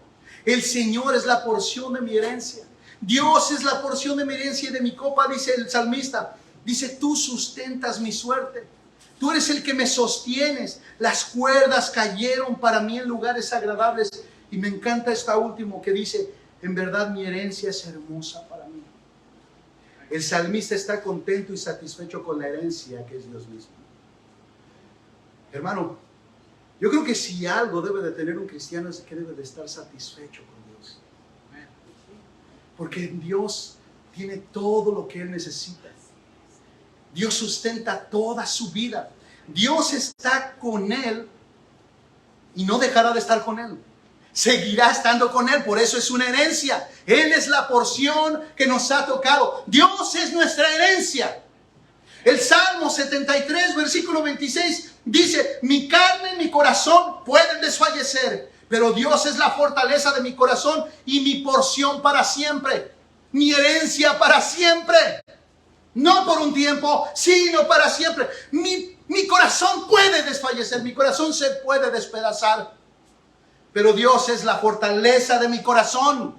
El Señor es la porción de mi herencia. Dios es la porción de mi herencia y de mi copa, dice el salmista. Dice, tú sustentas mi suerte. Tú eres el que me sostienes. Las cuerdas cayeron para mí en lugares agradables. Y me encanta esta última que dice, en verdad mi herencia es hermosa para mí. El salmista está contento y satisfecho con la herencia que es Dios mismo. Hermano, yo creo que si algo debe de tener un cristiano es que debe de estar satisfecho con Dios. Porque Dios tiene todo lo que Él necesita. Dios sustenta toda su vida. Dios está con Él y no dejará de estar con Él. Seguirá estando con Él, por eso es una herencia. Él es la porción que nos ha tocado. Dios es nuestra herencia. El Salmo 73, versículo 26 dice, mi carne y mi corazón pueden desfallecer, pero Dios es la fortaleza de mi corazón y mi porción para siempre. Mi herencia para siempre. No por un tiempo, sino para siempre. Mi corazón puede desfallecer, mi corazón se puede despedazar. Pero Dios es la fortaleza de mi corazón.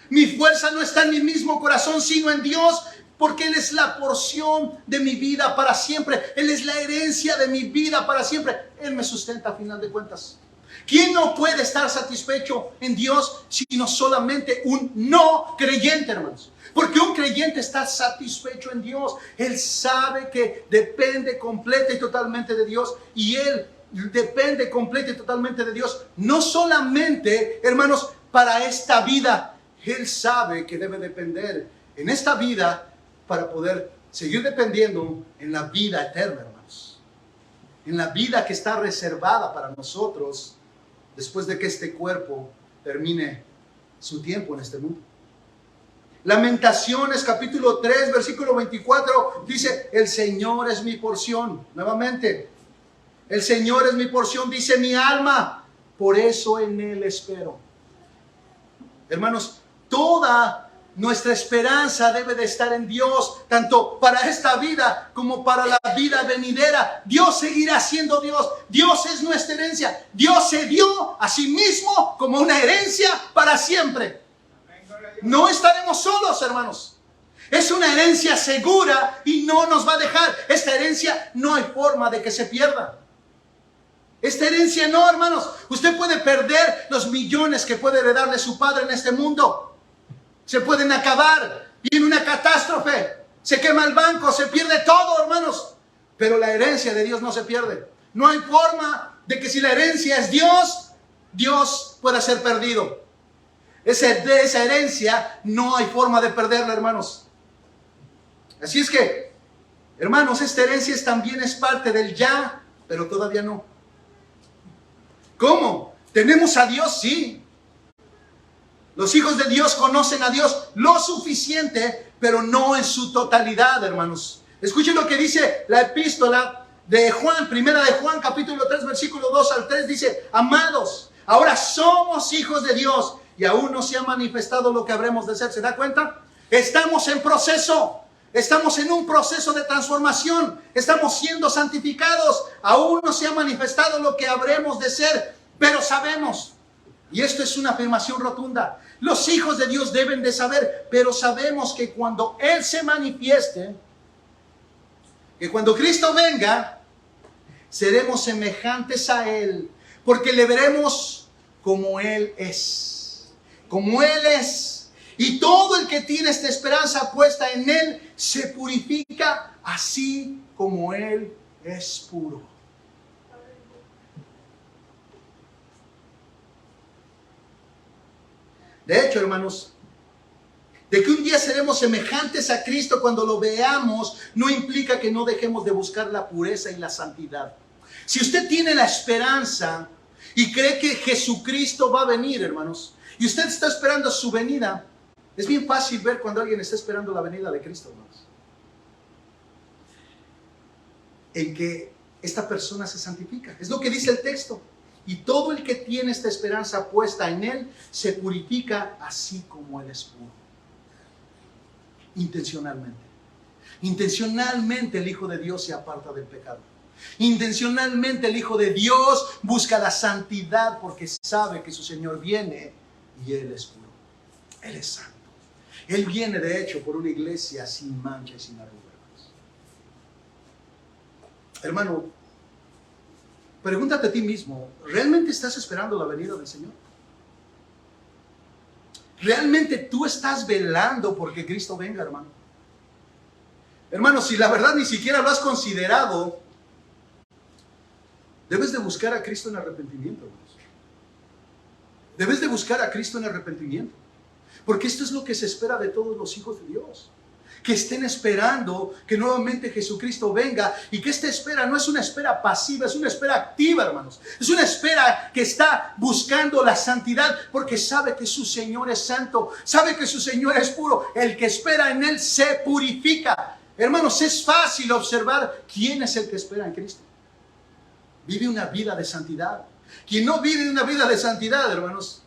Mi fuerza no está en mi mismo corazón, sino en Dios, porque Él es la porción de mi vida para siempre. Él es la herencia de mi vida para siempre. Él me sustenta a final de cuentas. ¿Quién no puede estar satisfecho en Dios sino solamente un no creyente, hermanos? Porque un creyente está satisfecho en Dios. Él sabe que depende completa y totalmente de Dios. Y Él depende completa y totalmente de Dios. No solamente, hermanos, para esta vida. Él sabe que debe depender en esta vida para poder seguir dependiendo en la vida eterna, hermanos. En la vida que está reservada para nosotros después de que este cuerpo termine su tiempo en este mundo. Lamentaciones capítulo 3 versículo 24 dice, el Señor es mi porción. Nuevamente, el Señor es mi porción, dice mi alma, por eso en Él espero. Hermanos, toda nuestra esperanza debe de estar en Dios, tanto para esta vida como para la vida venidera. Dios seguirá siendo Dios. Dios es nuestra herencia. Dios se dio a sí mismo como una herencia para siempre. No estaremos solos, hermanos. Es una herencia segura y no nos va a dejar. Esta herencia no hay forma de que se pierda. Esta herencia no, hermanos. Usted puede perder los millones que puede heredarle su padre en este mundo. Se pueden acabar. Viene una catástrofe. Se quema el banco. Se pierde todo, hermanos. Pero la herencia de Dios no se pierde. No hay forma de que si la herencia es Dios, Dios pueda ser perdido. Esa herencia no hay forma de perderla, hermanos. Así es que, hermanos, esta herencia también es parte del ya, pero todavía no. ¿Cómo? ¿Tenemos a Dios? Sí. Los hijos de Dios conocen a Dios lo suficiente, pero no en su totalidad, hermanos. Escuchen lo que dice la epístola de Juan, primera de Juan, capítulo 3, versículo 2 al 3, dice: amados, ahora somos hijos de Dios y aún no se ha manifestado lo que habremos de ser. ¿Se da cuenta? Estamos en proceso. Estamos en un proceso de transformación. Estamos siendo santificados. Aún no se ha manifestado lo que habremos de ser, pero sabemos. Y esto es una afirmación rotunda. Los hijos de Dios deben de saber, pero sabemos que cuando Él se manifieste, que cuando Cristo venga, seremos semejantes a Él, porque le veremos como Él es. Como Él es. Y todo el que tiene esta esperanza puesta en Él se purifica así como Él es puro. De hecho, hermanos, de que un día seremos semejantes a Cristo cuando lo veamos, no implica que no dejemos de buscar la pureza y la santidad. Si usted tiene la esperanza y cree que Jesucristo va a venir, hermanos, y usted está esperando su venida, es bien fácil ver cuando alguien está esperando la venida de Cristo, hermanos. En que esta persona se santifica. Es lo que dice el texto. Y todo el que tiene esta esperanza puesta en Él se purifica así como Él es puro. Intencionalmente. Intencionalmente el Hijo de Dios se aparta del pecado. Intencionalmente el Hijo de Dios busca la santidad porque sabe que su Señor viene y Él es puro. Él es santo. Él viene de hecho por una iglesia sin mancha y sin arrugas. Hermano, pregúntate a ti mismo, ¿realmente estás esperando la venida del Señor? ¿Realmente tú estás velando porque Cristo venga, hermano? Hermano, si la verdad ni siquiera lo has considerado, debes de buscar a Cristo en arrepentimiento, hermanos. Debes de buscar a Cristo en arrepentimiento. Porque esto es lo que se espera de todos los hijos de Dios. Que estén esperando que nuevamente Jesucristo venga. Y que esta espera no es una espera pasiva, es una espera activa, hermanos. Es una espera que está buscando la santidad porque sabe que su Señor es santo. Sabe que su Señor es puro. El que espera en Él se purifica. Hermanos, es fácil observar quién es el que espera en Cristo. Vive una vida de santidad. Quien no vive una vida de santidad, hermanos,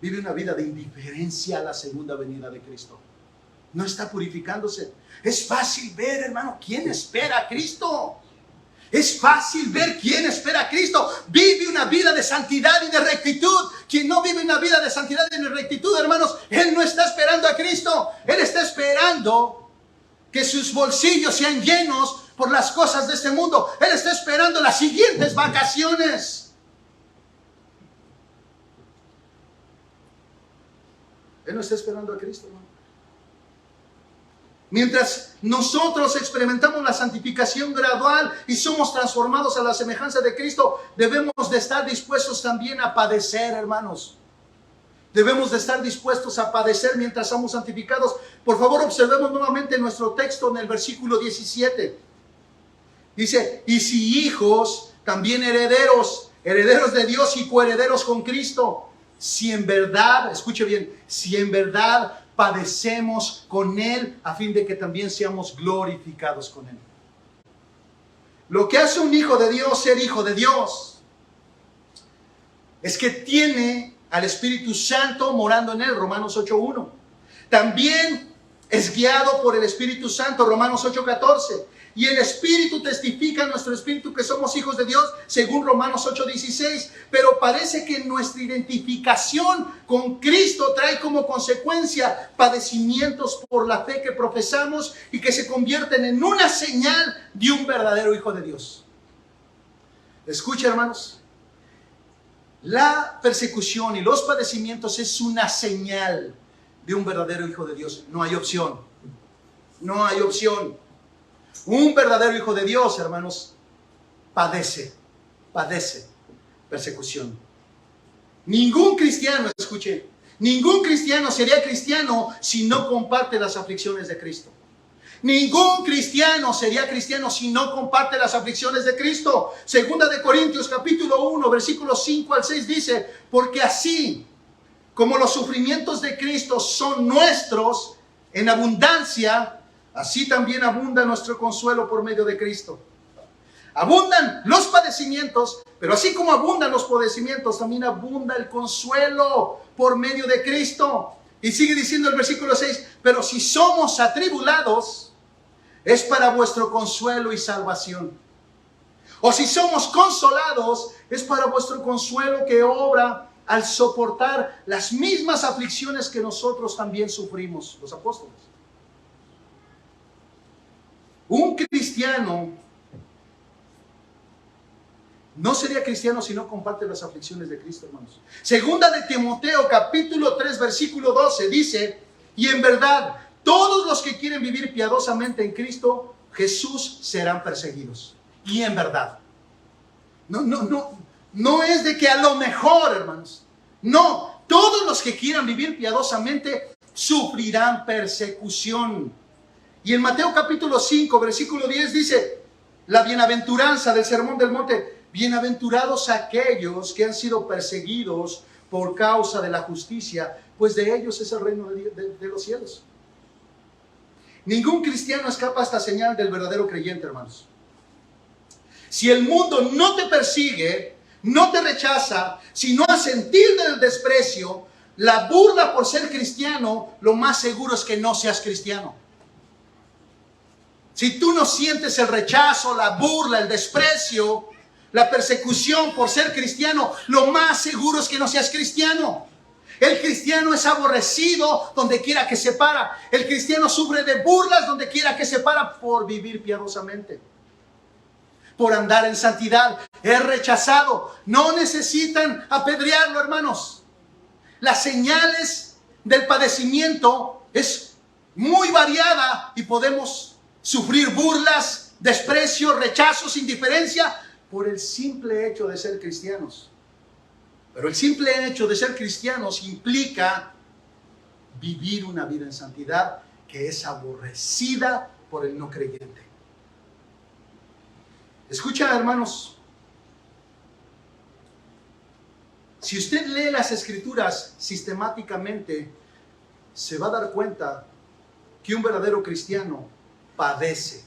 vive una vida de indiferencia a la segunda venida de Cristo. No está purificándose. Es fácil ver, hermano, quién espera a Cristo. Es fácil ver quién espera a Cristo. Vive una vida de santidad y de rectitud. Quien no vive una vida de santidad y de rectitud, hermanos, él no está esperando a Cristo. Él está esperando que sus bolsillos sean llenos por las cosas de este mundo. Él está esperando las siguientes vacaciones. Él no está esperando a Cristo, hermano. Mientras nosotros experimentamos la santificación gradual y somos transformados a la semejanza de Cristo, debemos de estar dispuestos también a padecer, hermanos. Debemos de estar dispuestos a padecer mientras somos santificados. Por favor, observemos nuevamente nuestro texto en el versículo 17. Dice, y si hijos, también herederos, herederos de Dios y coherederos con Cristo. Si en verdad, escuche bien, si en verdad padecemos con Él, a fin de que también seamos glorificados con Él. Lo que hace un hijo de Dios ser hijo de Dios es que tiene al Espíritu Santo morando en él, Romanos 8:1. También es guiado por el Espíritu Santo, Romanos 8:14. y el Espíritu testifica en nuestro espíritu que somos hijos de Dios, según Romanos 8:16. Pero parece que nuestra identificación con Cristo trae como consecuencia padecimientos por la fe que profesamos y que se convierten en una señal de un verdadero hijo de Dios. Escucha, hermanos, la persecución y los padecimientos es una señal de un verdadero hijo de Dios. No hay opción. No hay opción. Un verdadero hijo de Dios, hermanos, padece persecución. Ningún cristiano, escuche, ningún cristiano sería cristiano si no comparte las aflicciones de Cristo. Ningún cristiano sería cristiano si no comparte las aflicciones de Cristo. Segunda de Corintios capítulo 1, versículos 5 al 6 dice: porque así como los sufrimientos de Cristo son nuestros en abundancia, así también abunda nuestro consuelo por medio de Cristo. Abundan los padecimientos, pero así como abundan los padecimientos, también abunda el consuelo por medio de Cristo. Y sigue diciendo el versículo 6, pero si somos atribulados, es para vuestro consuelo y salvación. O si somos consolados, es para vuestro consuelo que obra al soportar las mismas aflicciones que nosotros también sufrimos, los apóstoles. Un cristiano no sería cristiano si no comparte las aflicciones de Cristo, hermanos. Segunda de Timoteo, capítulo 3, versículo 12, dice: y en verdad, todos los que quieren vivir piadosamente en Cristo Jesús serán perseguidos. Y en verdad. No es de que a lo mejor, hermanos. No, todos los que quieran vivir piadosamente sufrirán persecución. Y en Mateo capítulo 5, versículo 10 dice, la bienaventuranza del Sermón del Monte: bienaventurados aquellos que han sido perseguidos por causa de la justicia, pues de ellos es el reino de los cielos. Ningún cristiano escapa a esta señal del verdadero creyente, hermanos. Si el mundo no te persigue, no te rechaza, si no has sentido el desprecio, la burla por ser cristiano, lo más seguro es que no seas cristiano. Si tú no sientes el rechazo, la burla, el desprecio, la persecución por ser cristiano, lo más seguro es que no seas cristiano. El cristiano es aborrecido donde quiera que se para. El cristiano sufre de burlas donde quiera que se para por vivir piadosamente, por andar en santidad. Es rechazado. No necesitan apedrearlo, hermanos. Las señales del padecimiento es muy variada y podemos sufrir burlas, desprecio, rechazos, indiferencia por el simple hecho de ser cristianos. Pero el simple hecho de ser cristianos implica vivir una vida en santidad que es aborrecida por el no creyente. Escucha, hermanos, si usted lee las Escrituras sistemáticamente, se va a dar cuenta que un verdadero cristiano padece.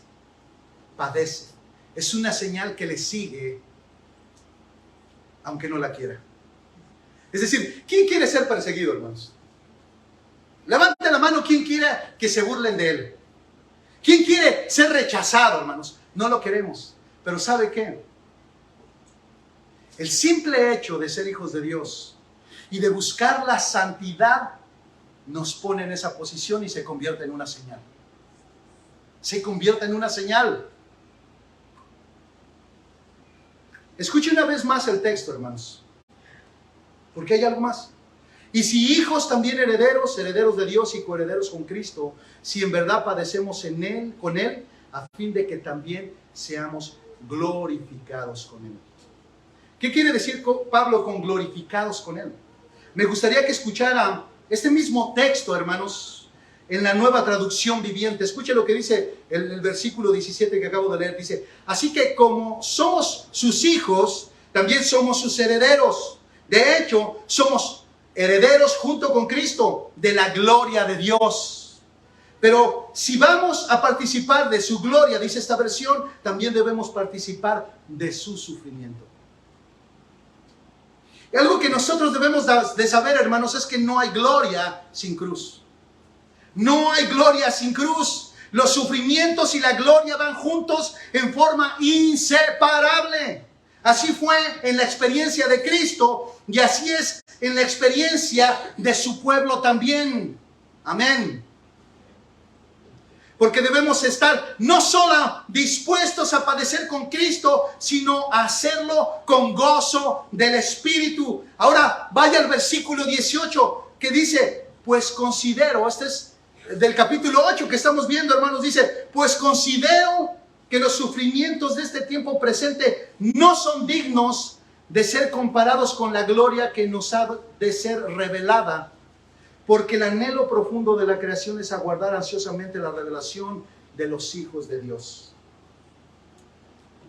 Es una señal que le sigue, aunque no la quiera. Es decir, ¿quién quiere ser perseguido, hermanos? Levante la mano quien quiera que se burlen de él. ¿Quién quiere ser rechazado, hermanos? No lo queremos. Pero ¿sabe qué? El simple hecho de ser hijos de Dios y de buscar la santidad nos pone en esa posición y se convierte en una señal. Se convierte en una señal. Escuche una vez más el texto, hermanos, porque hay algo más. Y si hijos, también herederos, herederos de Dios y coherederos con Cristo, si en verdad padecemos en Él, con Él, a fin de que también seamos glorificados con Él. ¿Qué quiere decir Pablo con glorificados con Él? Me gustaría que escuchara este mismo texto, hermanos, en la Nueva Traducción Viviente. Escuche lo que dice el versículo 17 que acabo de leer. Dice: así que como somos sus hijos, también somos sus herederos. De hecho, somos herederos junto con Cristo de la gloria de Dios. Pero si vamos a participar de su gloria, dice esta versión, también debemos participar de su sufrimiento. Y algo que nosotros debemos de saber, hermanos, es que no hay gloria sin cruz. No hay gloria sin cruz. Los sufrimientos y la gloria van juntos en forma inseparable. Así fue en la experiencia de Cristo y así es en la experiencia de su pueblo también. Amén. Porque debemos estar no solo dispuestos a padecer con Cristo, sino a hacerlo con gozo del Espíritu. Ahora vaya al versículo 18 que dice, pues considero, este es del capítulo 8 que estamos viendo, hermanos, dice, pues considero que los sufrimientos de este tiempo presente no son dignos de ser comparados con la gloria que nos ha de ser revelada. Porque el anhelo profundo de la creación es aguardar ansiosamente la revelación de los hijos de Dios.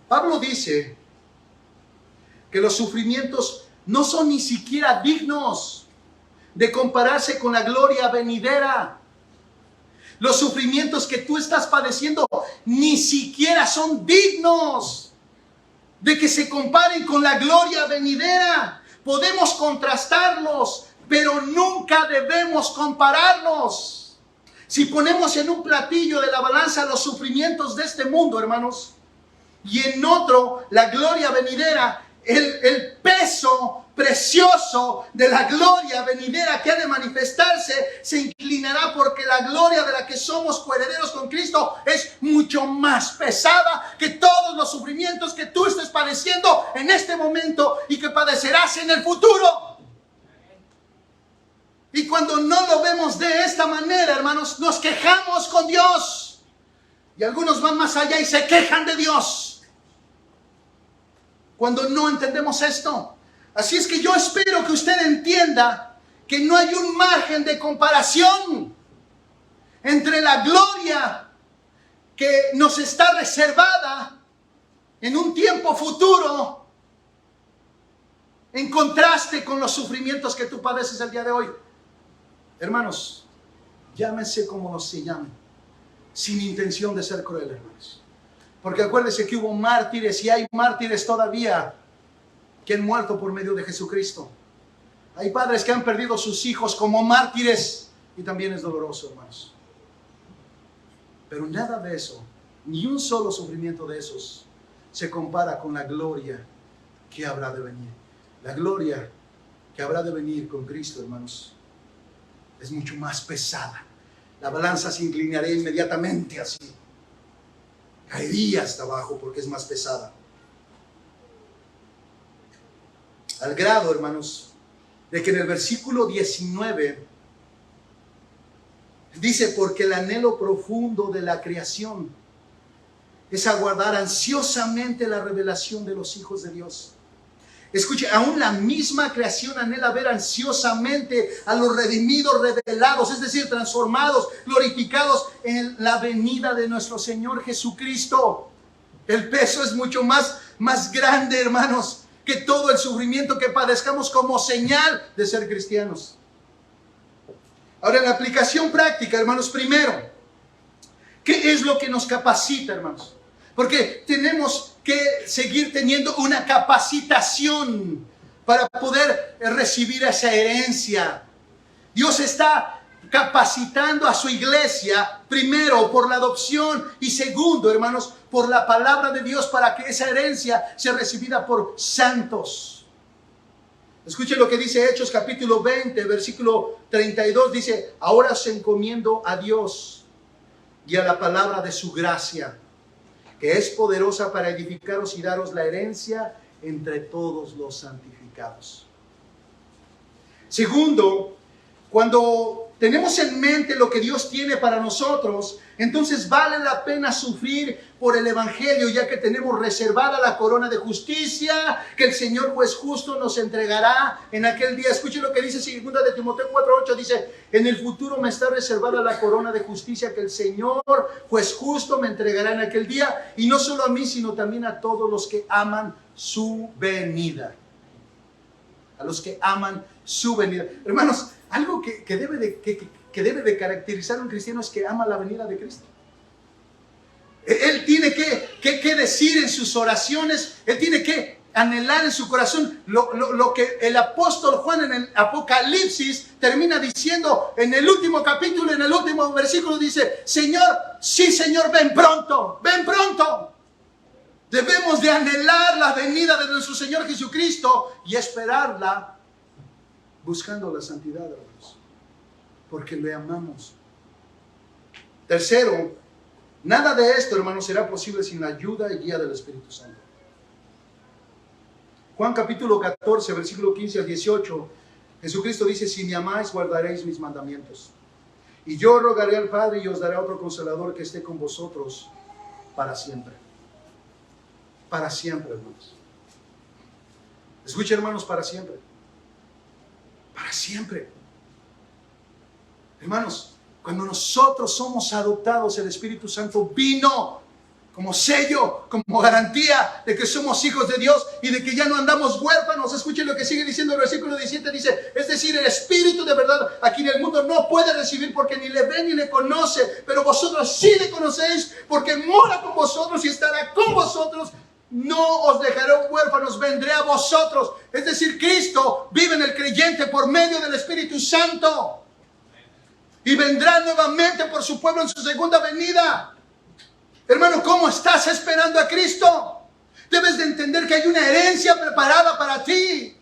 Pablo dice que los sufrimientos no son ni siquiera dignos de compararse con la gloria venidera. Los sufrimientos que tú estás padeciendo ni siquiera son dignos de que se comparen con la gloria venidera. Podemos contrastarlos, pero nunca debemos compararlos. Si ponemos en un platillo de la balanza los sufrimientos de este mundo, hermanos, y en otro la gloria venidera, el peso precioso de la gloria venidera que ha de manifestarse se inclinará, porque la gloria de la que somos coherederos con Cristo es mucho más pesada que todos los sufrimientos que tú estés padeciendo en este momento y que padecerás en el futuro. Y cuando no lo vemos de esta manera, hermanos, nos quejamos con Dios. Y algunos van más allá y se quejan de Dios cuando no entendemos esto. Así es que yo espero que usted entienda que no hay un margen de comparación entre la gloria que nos está reservada en un tiempo futuro en contraste con los sufrimientos que tú padeces el día de hoy. Hermanos, llámense como se llamen, sin intención de ser cruel, hermanos. Porque acuérdense que hubo mártires y hay mártires todavía que han muerto por medio de Jesucristo. Hay padres que han perdido sus hijos como mártires y también es doloroso, hermanos. Pero nada de eso, ni un solo sufrimiento de esos, se compara con la gloria que habrá de venir. La gloria que habrá de venir con Cristo, hermanos, es mucho más pesada. La balanza se inclinaría inmediatamente así. Caería hasta abajo porque es más pesada. Al grado, hermanos, de que en el versículo 19 dice, porque el anhelo profundo de la creación es aguardar ansiosamente la revelación de los hijos de Dios. Escuche, aún la misma creación anhela ver ansiosamente a los redimidos revelados, es decir, transformados, glorificados en la venida de nuestro Señor Jesucristo. El peso es mucho más grande, hermanos, que todo el sufrimiento que padezcamos como señal de ser cristianos. Ahora, en la aplicación práctica, hermanos, primero, ¿qué es lo que nos capacita, hermanos? Porque tenemos que seguir teniendo una capacitación para poder recibir esa herencia. Dios está capacitando a su iglesia, primero por la adopción y segundo, hermanos, por la palabra de Dios, para que esa herencia sea recibida por santos. Escuchen lo que dice Hechos capítulo 20, versículo 32, dice, ahora os encomiendo a Dios y a la palabra de su gracia, que es poderosa para edificaros y daros la herencia entre todos los santificados. Segundo, cuando tenemos en mente lo que Dios tiene para nosotros, entonces vale la pena sufrir por el Evangelio, ya que tenemos reservada la corona de justicia que el Señor juez justo nos entregará en aquel día. Escuchen lo que dice 2 de Timoteo 4:8, dice, en el futuro me está reservada la corona de justicia que el Señor juez justo me entregará en aquel día, y no solo a mí, sino también a todos los que aman su venida. A los que aman su venida. Hermanos, algo que debe de caracterizar a un cristiano es que ama la venida de Cristo. Él tiene que decir en sus oraciones, él tiene que anhelar en su corazón lo que el apóstol Juan en el Apocalipsis termina diciendo en el último capítulo, en el último versículo dice: Señor, sí Señor, ven pronto, ven pronto. Debemos de anhelar la venida de nuestro Señor Jesucristo y esperarla buscando la santidad, hermanos, porque le amamos. Tercero, nada de esto, hermanos, será posible sin la ayuda y guía del Espíritu Santo. Juan capítulo 14, versículo 15 al 18, Jesucristo dice: si me amáis, guardaréis mis mandamientos. Y yo rogaré al Padre y os daré otro Consolador que esté con vosotros para siempre. Para siempre, hermanos. Escuchen, hermanos, para siempre. Para siempre. Hermanos, cuando nosotros somos adoptados, el Espíritu Santo vino como sello, como garantía de que somos hijos de Dios y de que ya no andamos huérfanos. Escuchen lo que sigue diciendo el versículo 17, dice: es decir, el Espíritu de verdad aquí en el mundo no puede recibir porque ni le ve ni le conoce, pero vosotros sí le conocéis porque mora con vosotros y estará con vosotros. No os dejaré huérfanos, vendré a vosotros. Es decir, Cristo vive en el creyente por medio del Espíritu Santo y vendrá nuevamente por su pueblo en su segunda venida. Hermano, ¿cómo estás esperando a Cristo? Debes de entender que hay una herencia preparada para ti.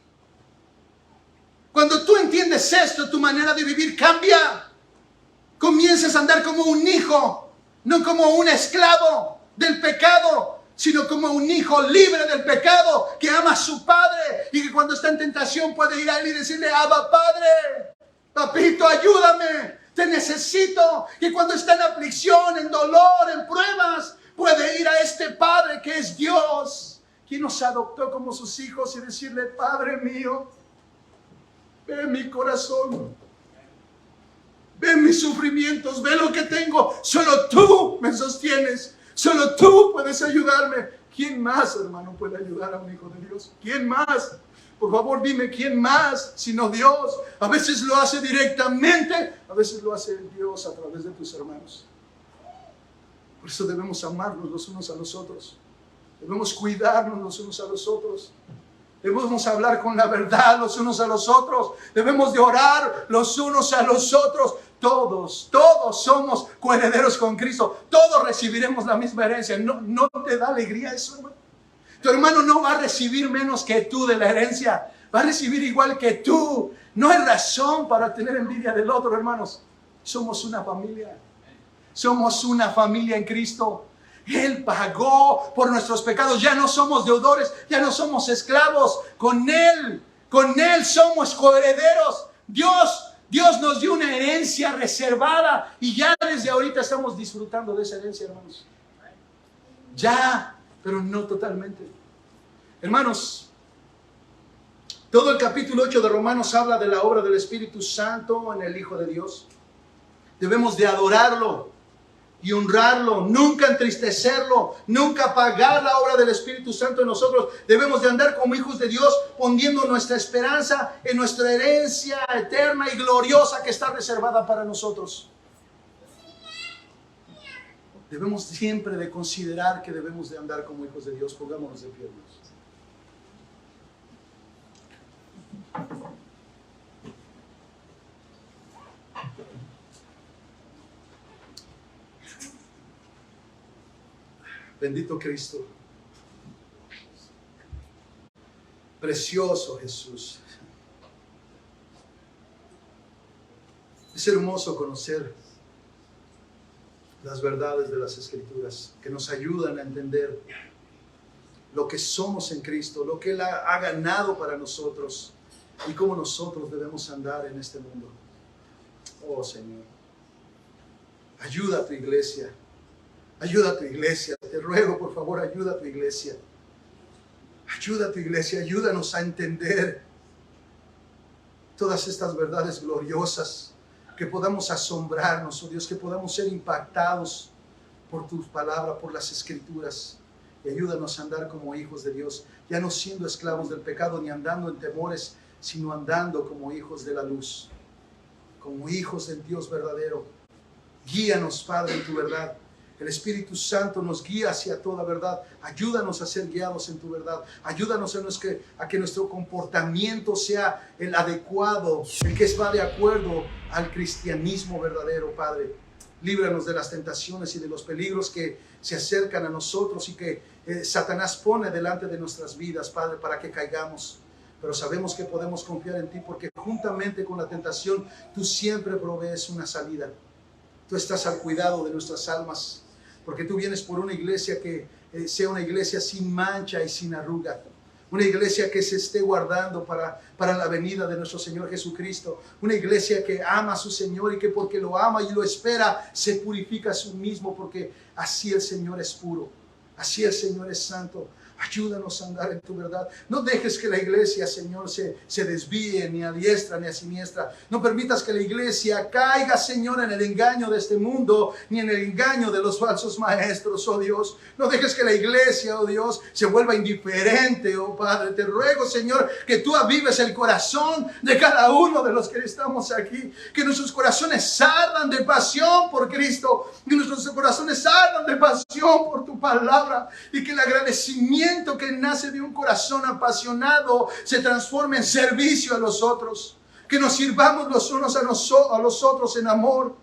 Cuando tú entiendes esto, tu manera de vivir cambia. Comienzas a andar como un hijo, no como un esclavo del pecado, sino como un hijo libre del pecado, que ama a su padre y que cuando está en tentación puede ir a él y decirle: Abba, Padre, papito, ayúdame, te necesito. Y cuando está en aflicción, en dolor, en pruebas, puede ir a este Padre que es Dios, quien nos adoptó como sus hijos, y decirle: Padre mío, ve mi corazón, ve mis sufrimientos, ve lo que tengo. Solo tú me sostienes. Solo tú puedes ayudarme. ¿Quién más, hermano, puede ayudar a un hijo de Dios? ¿Quién más? Por favor, dime, ¿quién más sino Dios? A veces lo hace directamente, a veces lo hace Dios a través de tus hermanos. Por eso debemos amarnos los unos a los otros. Debemos cuidarnos los unos a los otros. Debemos hablar con la verdad los unos a los otros. Debemos de orar los unos a los otros. Todos somos coherederos con Cristo. Todos recibiremos la misma herencia. ¿No te da alegría eso, hermano? Tu hermano no va a recibir menos que tú de la herencia. Va a recibir igual que tú. No hay razón para tener envidia del otro, hermanos. Somos una familia. Somos una familia en Cristo. Él pagó por nuestros pecados. Ya no somos deudores, ya no somos esclavos. Con Él somos coherederos. Dios nos dio una herencia reservada y ya desde ahorita estamos disfrutando de esa herencia, hermanos. Ya, pero no totalmente. Hermanos, todo el capítulo 8 de Romanos habla de la obra del Espíritu Santo en el Hijo de Dios. Debemos de adorarlo y honrarlo, nunca entristecerlo, nunca apagar la obra del Espíritu Santo en nosotros. Debemos de andar como hijos de Dios, poniendo nuestra esperanza en nuestra herencia eterna y gloriosa que está reservada para nosotros. Debemos siempre de considerar que debemos de andar como hijos de Dios. Pongámonos de pie, hermanos. Bendito Cristo. Precioso Jesús. Es hermoso conocer las verdades de las Escrituras que nos ayudan a entender lo que somos en Cristo, lo que Él ha ganado para nosotros y cómo nosotros debemos andar en este mundo. Oh Señor, ayuda a tu iglesia. Ayuda a tu iglesia, te ruego por favor, ayuda a tu iglesia. Ayuda a tu iglesia, ayúdanos a entender todas estas verdades gloriosas, que podamos asombrarnos, oh Dios, que podamos ser impactados por tus palabras, por las Escrituras. Y ayúdanos a andar como hijos de Dios, ya no siendo esclavos del pecado ni andando en temores, sino andando como hijos de la luz, como hijos del Dios verdadero. Guíanos, Padre, en tu verdad. El Espíritu Santo nos guía hacia toda verdad. Ayúdanos a ser guiados en tu verdad. Ayúdanos a que nuestro comportamiento sea el adecuado, el que va de acuerdo al cristianismo verdadero, Padre. Líbranos de las tentaciones y de los peligros que se acercan a nosotros y que Satanás pone delante de nuestras vidas, Padre, para que caigamos. Pero sabemos que podemos confiar en ti porque juntamente con la tentación tú siempre provees una salida. Tú estás al cuidado de nuestras almas. Porque tú vienes por una iglesia que sea una iglesia sin mancha y sin arruga. Una iglesia que se esté guardando para la venida de nuestro Señor Jesucristo. Una iglesia que ama a su Señor y que porque lo ama y lo espera, se purifica a sí mismo porque así el Señor es puro. Así el Señor es santo. Ayúdanos a andar en tu verdad. No dejes que la iglesia, Señor, se desvíe ni a diestra ni a siniestra. No permitas que la iglesia caiga, Señor, en el engaño de este mundo, ni en el engaño de los falsos maestros, oh Dios. No dejes que la iglesia, oh Dios, se vuelva indiferente, oh Padre. Te ruego, Señor, que tú avives el corazón de cada uno de los que estamos aquí. Que nuestros corazones ardan de pasión por Cristo. Que nuestros corazones ardan de pasión por tu palabra. Y que el agradecimiento que nace de un corazón apasionado se transforme en servicio a los otros. Que nos sirvamos los unos a los otros en amor.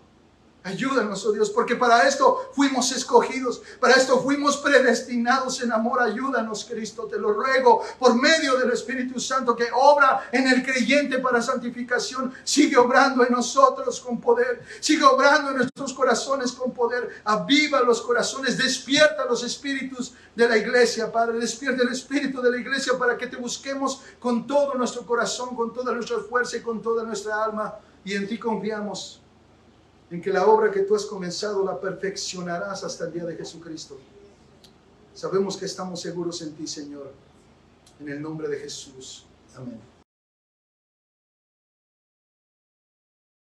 Ayúdanos, oh Dios, porque para esto fuimos escogidos, para esto fuimos predestinados en amor. Ayúdanos, Cristo, te lo ruego, por medio del Espíritu Santo que obra en el creyente para santificación. Sigue obrando en nosotros con poder, sigue obrando en nuestros corazones con poder. Aviva los corazones, despierta los espíritus de la iglesia, Padre. Despierta el espíritu de la iglesia para que te busquemos con todo nuestro corazón, con toda nuestra fuerza y con toda nuestra alma. Y en ti confiamos, en que la obra que tú has comenzado la perfeccionarás hasta el día de Jesucristo. Sabemos que estamos seguros en ti, Señor. En el nombre de Jesús. Amén.